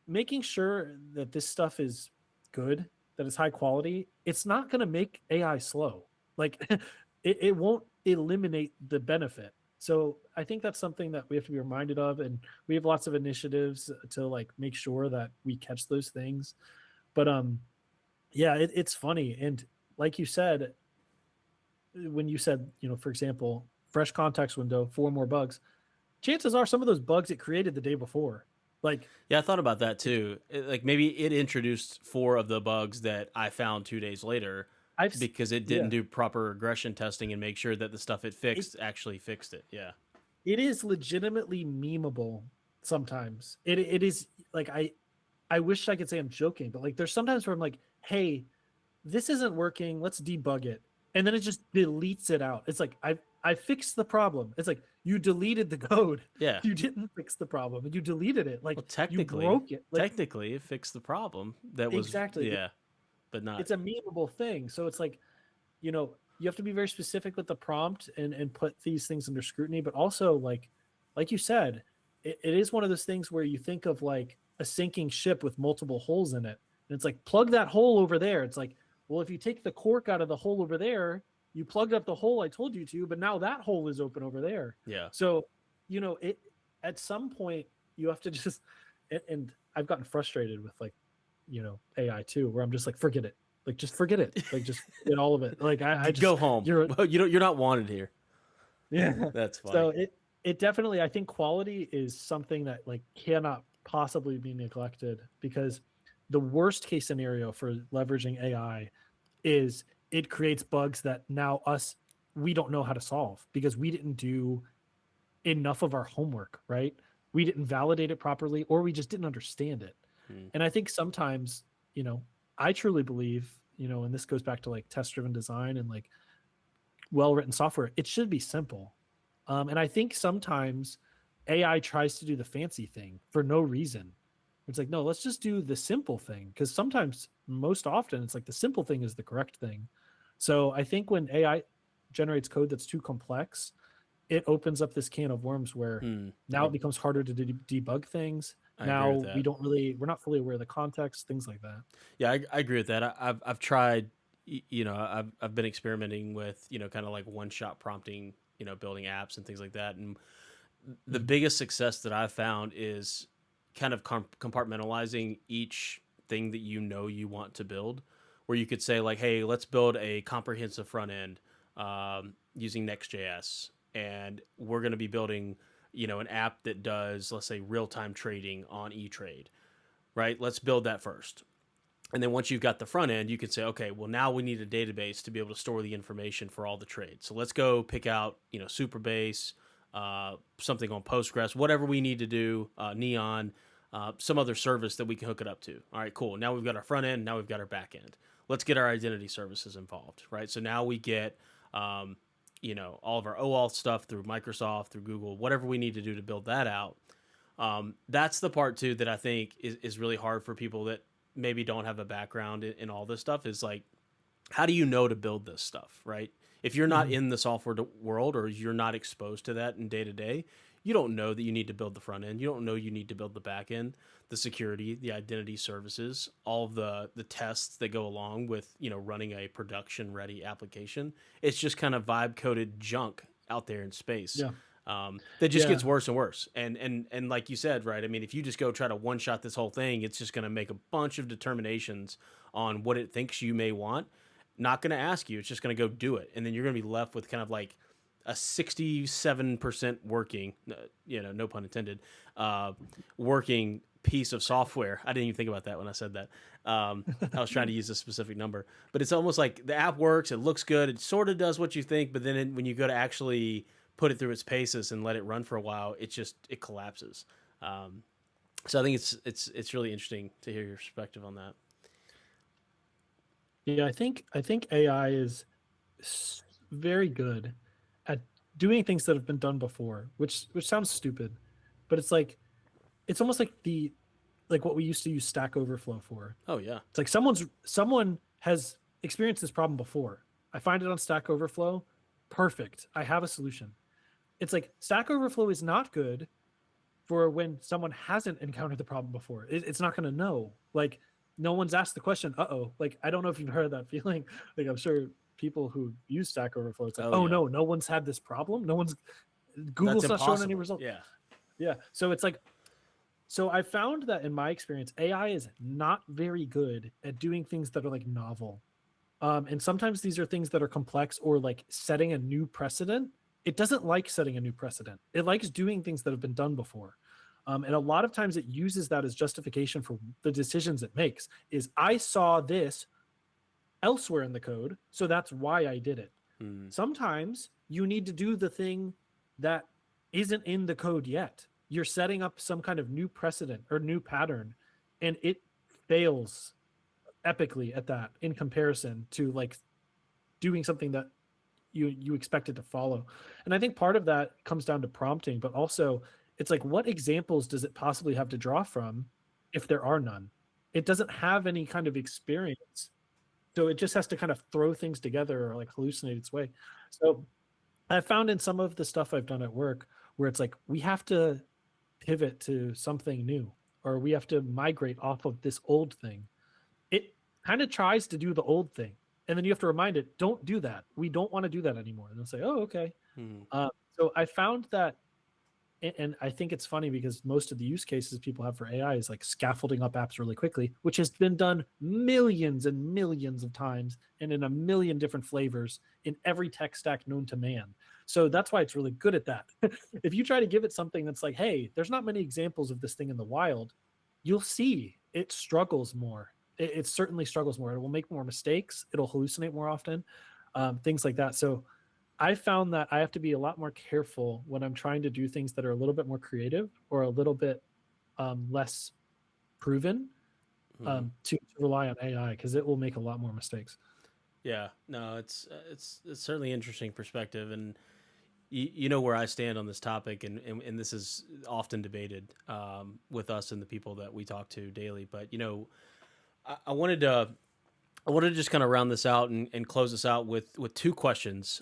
[SPEAKER 2] making sure that this stuff is good, that it's high quality. It's not going to make AI slow. Like it won't eliminate the benefit. So I think that's something that we have to be reminded of, and we have lots of initiatives to like make sure that we catch those things. But yeah, it's funny, and like you said, when you said, for example, fresh context window, 4 more bugs, chances are some of those bugs it created the day before. Like,
[SPEAKER 1] Yeah, I thought about that too. Like maybe it introduced 4 of the bugs that I found 2 days later
[SPEAKER 2] I've
[SPEAKER 1] because it didn't
[SPEAKER 2] yeah,
[SPEAKER 1] do proper regression testing and make sure that the stuff it
[SPEAKER 2] it
[SPEAKER 1] fixed actually fixed it. Yeah.
[SPEAKER 2] it is legitimately memeable sometimes. It is like, I wish I could say I'm joking, but like there's sometimes where I'm like, hey, this isn't working, let's debug it. And then it just deletes it out. It's like, I fixed the problem. It's like, you deleted the code.
[SPEAKER 1] Yeah.
[SPEAKER 2] You didn't fix the problem, and you deleted it. Like,
[SPEAKER 1] Well,
[SPEAKER 2] you
[SPEAKER 1] technically,
[SPEAKER 2] broke it. Like,
[SPEAKER 1] technically, it fixed the problem. That was
[SPEAKER 2] exactly.
[SPEAKER 1] yeah, but not.
[SPEAKER 2] It's a memeable thing. So it's like, you have to be very specific with the prompt and put these things under scrutiny, but also like you said, it is one of those things where you think of like a sinking ship with multiple holes in it. And it's like, plug that hole over there. It's like, well, if you take the cork out of the hole over there, you plugged up the hole I told you to, but now that hole is open over there.
[SPEAKER 1] Yeah.
[SPEAKER 2] So, it at some point you have to just, and I've gotten frustrated with like, AI too, where I'm just like, forget it. Like, just forget it. Like, just get all of it. Like, I just,
[SPEAKER 1] Go home.
[SPEAKER 2] you're,
[SPEAKER 1] Well, you're not wanted here.
[SPEAKER 2] yeah.
[SPEAKER 1] That's funny.
[SPEAKER 2] So it definitely, I think quality is something that like cannot possibly be neglected, because the worst case scenario for leveraging AI is it creates bugs that now we don't know how to solve because we didn't do enough of our homework, right? We didn't validate it properly, or we just didn't understand it.
[SPEAKER 1] Hmm.
[SPEAKER 2] And I think sometimes, I truly believe, and this goes back to like test driven design and like well written software, it should be simple. And I think sometimes AI tries to do the fancy thing for no reason. It's like, no, let's just do the simple thing. Because sometimes, most often, it's like the simple thing is the correct thing. So I think when AI generates code that's too complex, it opens up this can of worms where
[SPEAKER 1] Hmm.
[SPEAKER 2] now it becomes harder to debug things.
[SPEAKER 1] I agree with
[SPEAKER 2] Now
[SPEAKER 1] that.
[SPEAKER 2] we're not fully aware of the context, things like that.
[SPEAKER 1] Yeah, I agree with that. I've tried. I've been experimenting with kind of like one shot prompting. Building apps and things like that. And the
[SPEAKER 2] Mhm.
[SPEAKER 1] biggest success that I've found is kind of compartmentalizing each thing that you want to build, where you could say like, hey, let's build a comprehensive front end using Next.js, and we're going to be building an app that does, let's say, real time trading on E-Trade, right? Let's build that first. And then once you've got the front end, you can say, okay, well, now we need a database to be able to store the information for all the trades. So let's go pick out, Superbase, something on Postgres, whatever we need to do, Neon, some other service that we can hook it up to. All right, cool. Now we've got our front end. Now we've got our back end. Let's get our identity services involved, right? So now we get, all of our OAuth stuff through Microsoft, through Google, whatever we need to do to build that out. That's the part too that I think is really hard for people that maybe don't have a background in all this stuff, is like, how do you know to build this stuff, right? If you're not
[SPEAKER 2] Mhm.
[SPEAKER 1] in the software world, or you're not exposed to that in day to day, you don't know that you need to build the front end. You don't know you need to build the back end, the security, the identity services, all of the tests that go along with running a production ready application. It's just kind of vibe coded junk out there in space.
[SPEAKER 2] Yeah.
[SPEAKER 1] That just
[SPEAKER 2] Yeah.
[SPEAKER 1] gets worse and worse. And like you said, right? I mean, if you just go try to one shot this whole thing, it's just going to make a bunch of determinations on what it thinks you may want. Not going to ask you. It's just going to go do it, and then you're going to be left with kind of like a 67% working, no pun intended, working piece of software. I didn't even think about that when I said that. I was trying to use a specific number, but it's almost like the app works, it looks good, it sort of does what you think, but then when you go to actually put it through its paces and let it run for a while, it collapses. So I think it's really interesting to hear your perspective on that.
[SPEAKER 2] Yeah, I think AI is very good at doing things that have been done before, which sounds stupid, but it's almost like the like what we used to use Stack Overflow for.
[SPEAKER 1] Oh yeah.
[SPEAKER 2] It's like someone has experienced this problem before. I find it on Stack Overflow. Perfect. I have a solution. It's like Stack Overflow is not good for when someone hasn't encountered the problem before. It's not going to know. Like no one's asked the question. Uh-oh. Like I don't know if you've heard that feeling. Like I'm sure people who use Stack Overflow, it's like,
[SPEAKER 1] Oh
[SPEAKER 2] oh
[SPEAKER 1] yeah.
[SPEAKER 2] no, no one's had this problem. No one's
[SPEAKER 1] That's
[SPEAKER 2] Google's not showing any
[SPEAKER 1] impossible.
[SPEAKER 2] results.
[SPEAKER 1] Yeah.
[SPEAKER 2] Yeah. So it's like so I found that in my experience, AI is not very good at doing things that are like novel. And sometimes these are things that are complex or like setting a new precedent. It doesn't like setting a new precedent. It likes doing things that have been done before. And a lot of times it uses that as justification for the decisions it makes is I saw this elsewhere in the code, so that's why I did it.
[SPEAKER 1] Hmm.
[SPEAKER 2] Sometimes you need to do the thing that isn't in the code yet. You're setting up some kind of new precedent or new pattern, and it fails epically at that in comparison to like doing something that you expect it to follow. And I think part of that comes down to prompting, but also it's like what examples does it possibly have to draw from if there are none? It doesn't have any kind of experience, so it just has to kind of throw things together or like hallucinate its way. So I found in some of the stuff I've done at work where it's like we have to pivot to something new or we have to migrate off of this old thing. It kind of tries to do the old thing. And then you have to remind it, don't do that. We don't want to do that anymore. And they'll say, oh, okay.
[SPEAKER 1] Hmm.
[SPEAKER 2] So I found that, and I think it's funny because most of the use cases people have for AI is like scaffolding up apps really quickly, which has been done millions and millions of times and in a million different flavors in every tech stack known to man. So that's why it's really good at that. If you try to give it something that's like, hey, there's not many examples of this thing in the wild, you'll see it struggles more. It certainly struggles more. It will make more mistakes. It'll hallucinate more often, things like that. So I found that I have to be a lot more careful when I'm trying to do things that are a little bit more creative or a little bit less proven
[SPEAKER 1] Hmm.
[SPEAKER 2] to rely on AI because it will make a lot more mistakes.
[SPEAKER 1] Yeah. No, it's certainly interesting perspective, and you know where I stand on this topic, and this is often debated with us and the people that we talk to daily. But you know, I wanted to just kind of round this out and close this out with two questions.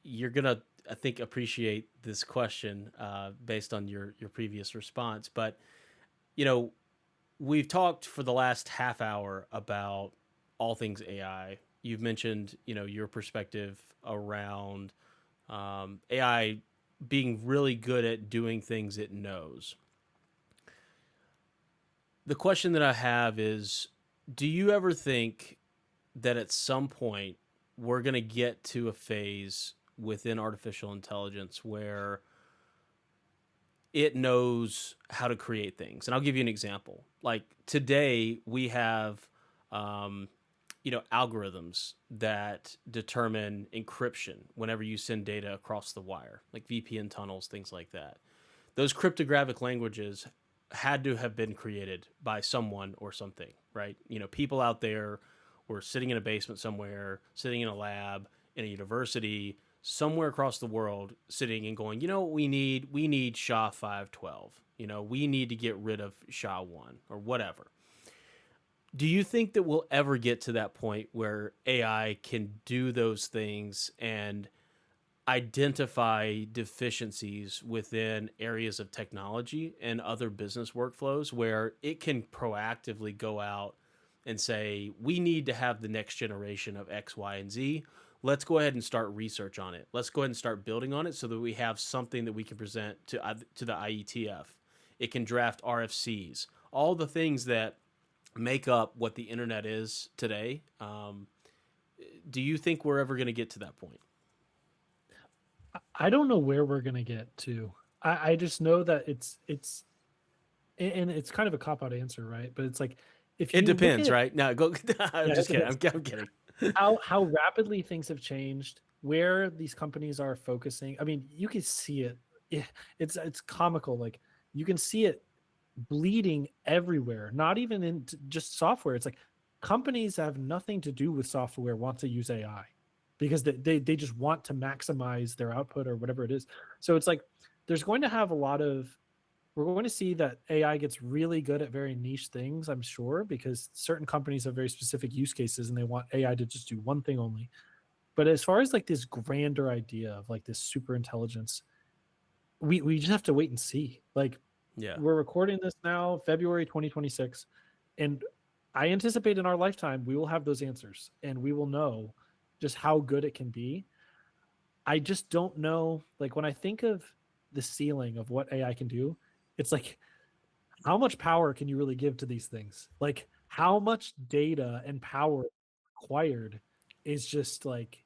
[SPEAKER 1] You're gonna, I think, appreciate this question based on your previous response. But you know, we've talked for the last half hour about all things AI. You've mentioned, you know, your perspective around AI being really good at doing things it knows. The question that I have is, do you ever think that at some point we're going to get to a phase within artificial intelligence where it knows how to create things? And I'll give you an example. Like today, we have, um, you know, algorithms that determine encryption whenever you send data across the wire, like VPN tunnels, things like that. Those cryptographic languages had to have been created by someone or something, right? You know, people out there were sitting in a basement somewhere, sitting in a lab, in a university, somewhere across the world, sitting and going, you know what we need? We need SHA-512. You know, we need to get rid of SHA-1 or whatever. Do you think that we'll ever get to that point where AI can do those things and identify deficiencies within areas of technology and other business workflows where it can proactively go out and say, we need to have the next generation of X, Y, and Z. Let's go ahead and start research on it. Let's go ahead and start building on it so that we have something that we can present to the IETF. It can draft RFCs, all the things that make up what the internet is today. Do you think we're ever going to get to that point?
[SPEAKER 2] I don't know where we're gonna get to. I just know that and it's kind of a cop out answer, right? But it's like if
[SPEAKER 1] It
[SPEAKER 2] you look
[SPEAKER 1] depends,
[SPEAKER 2] at
[SPEAKER 1] right? No, go. I'm
[SPEAKER 2] yeah,
[SPEAKER 1] just kidding. I'm kidding.
[SPEAKER 2] how rapidly things have changed where these companies are focusing, I mean, you can see it. It's comical. Like you can see it bleeding everywhere, not even in just software. It's like companies that have nothing to do with software want to use AI because they just want to maximize their output or whatever it is. So it's like there's going to have a lot of, we're going to see that AI gets really good at very niche things, I'm sure, because certain companies have very specific use cases and they want AI to just do one thing only. But as far as like this grander idea of like this super intelligence, we just have to wait and see. Like
[SPEAKER 1] Yeah.
[SPEAKER 2] we're recording this now, February 2026, and I anticipate in our lifetime we will have those answers and we will know just how good it can be. I just don't know. Like when I think of the ceiling of what AI can do, it's like how much power can you really give to these things? Like how much data and power required is just like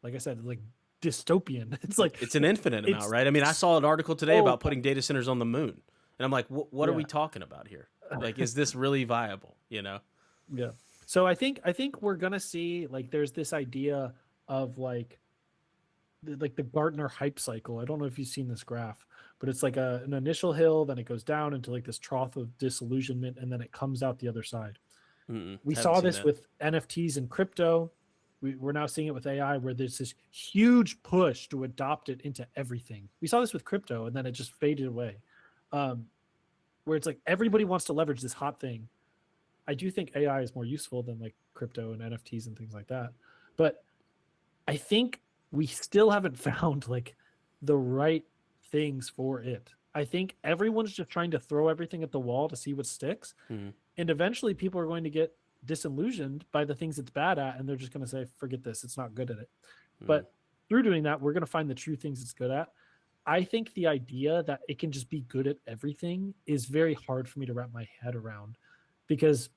[SPEAKER 2] I said, like dystopian. It's like
[SPEAKER 1] It's an infinite amount,
[SPEAKER 2] it's
[SPEAKER 1] right? I mean, I saw an article today
[SPEAKER 2] so
[SPEAKER 1] about putting data centers on the moon, and I'm like, what are
[SPEAKER 2] yeah.
[SPEAKER 1] we talking about here? Like, is this really viable? You know?
[SPEAKER 2] Yeah. So I think we're gonna see like there's this idea of like the Gartner hype cycle. I don't know if you've seen this graph, but it's like an initial hill, then it goes down into like this trough of disillusionment, and then it comes out the other side. We
[SPEAKER 1] Haven't
[SPEAKER 2] saw
[SPEAKER 1] seen
[SPEAKER 2] this
[SPEAKER 1] that.
[SPEAKER 2] with NFTs and crypto. We're now seeing it with AI, where there's this huge push to adopt it into everything. We saw this with crypto, and then it just faded away. Um, where it's like everybody wants to leverage this hot thing. I do think AI is more useful than like crypto and NFTs and things like that. But I think we still haven't found like the right things for it. I think everyone's just trying to throw everything at the wall to see what sticks.
[SPEAKER 1] Mm-hmm.
[SPEAKER 2] And eventually people are going to get disillusioned by the things it's bad at. And they're just going to say, forget this, it's not good at it. But through doing that, we're going to find the true things it's good at. I think the idea that it can just be good at everything is very hard for me to wrap my head around because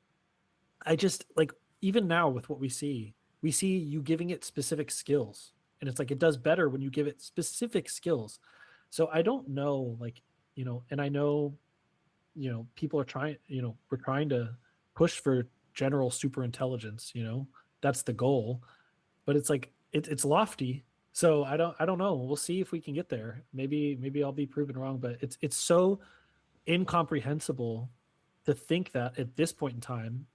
[SPEAKER 2] I just like even now with what we see you giving it specific skills. And it's like it does better when you give it specific skills. So I don't know, like, and I know, people are trying, we're trying to push for general super intelligence, that's the goal. But it's like it's lofty. So I don't know. We'll see if we can get there. Maybe I'll be proven wrong, but it's so incomprehensible to think that at this point in time.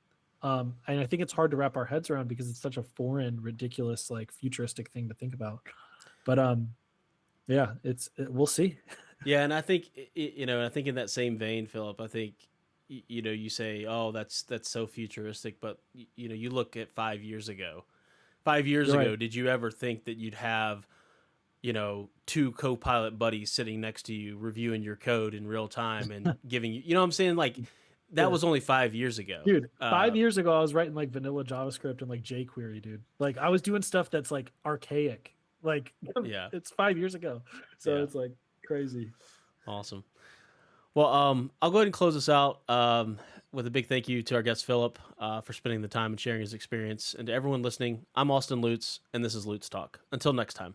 [SPEAKER 2] And I think it's hard to wrap our heads around because it's such a foreign, ridiculous, like futuristic thing to think about. But yeah, we'll see.
[SPEAKER 1] Yeah, and I think I think in that same vein, Philip, I think you say, "Oh, that's so futuristic," but you look at 5 years ago. 5 years
[SPEAKER 2] You're
[SPEAKER 1] ago,
[SPEAKER 2] right.
[SPEAKER 1] did you ever think that you'd have two co-pilot buddies sitting next to you reviewing your code in real time and giving you, what I'm saying? Like that
[SPEAKER 2] Yeah.
[SPEAKER 1] was only 5 years ago.
[SPEAKER 2] Dude, 5 years ago I was writing like vanilla JavaScript and like jQuery, dude. Like I was doing stuff that's like archaic. Like
[SPEAKER 1] Yeah,
[SPEAKER 2] it's 5 years ago. So
[SPEAKER 1] yeah,
[SPEAKER 2] it's like crazy.
[SPEAKER 1] awesome. Well, I'll go ahead and close this out with a big thank you to our guest Philip for spending the time and sharing his experience, and to everyone listening. I'm Austin Lutz, and this is LutzTalk. Until next time.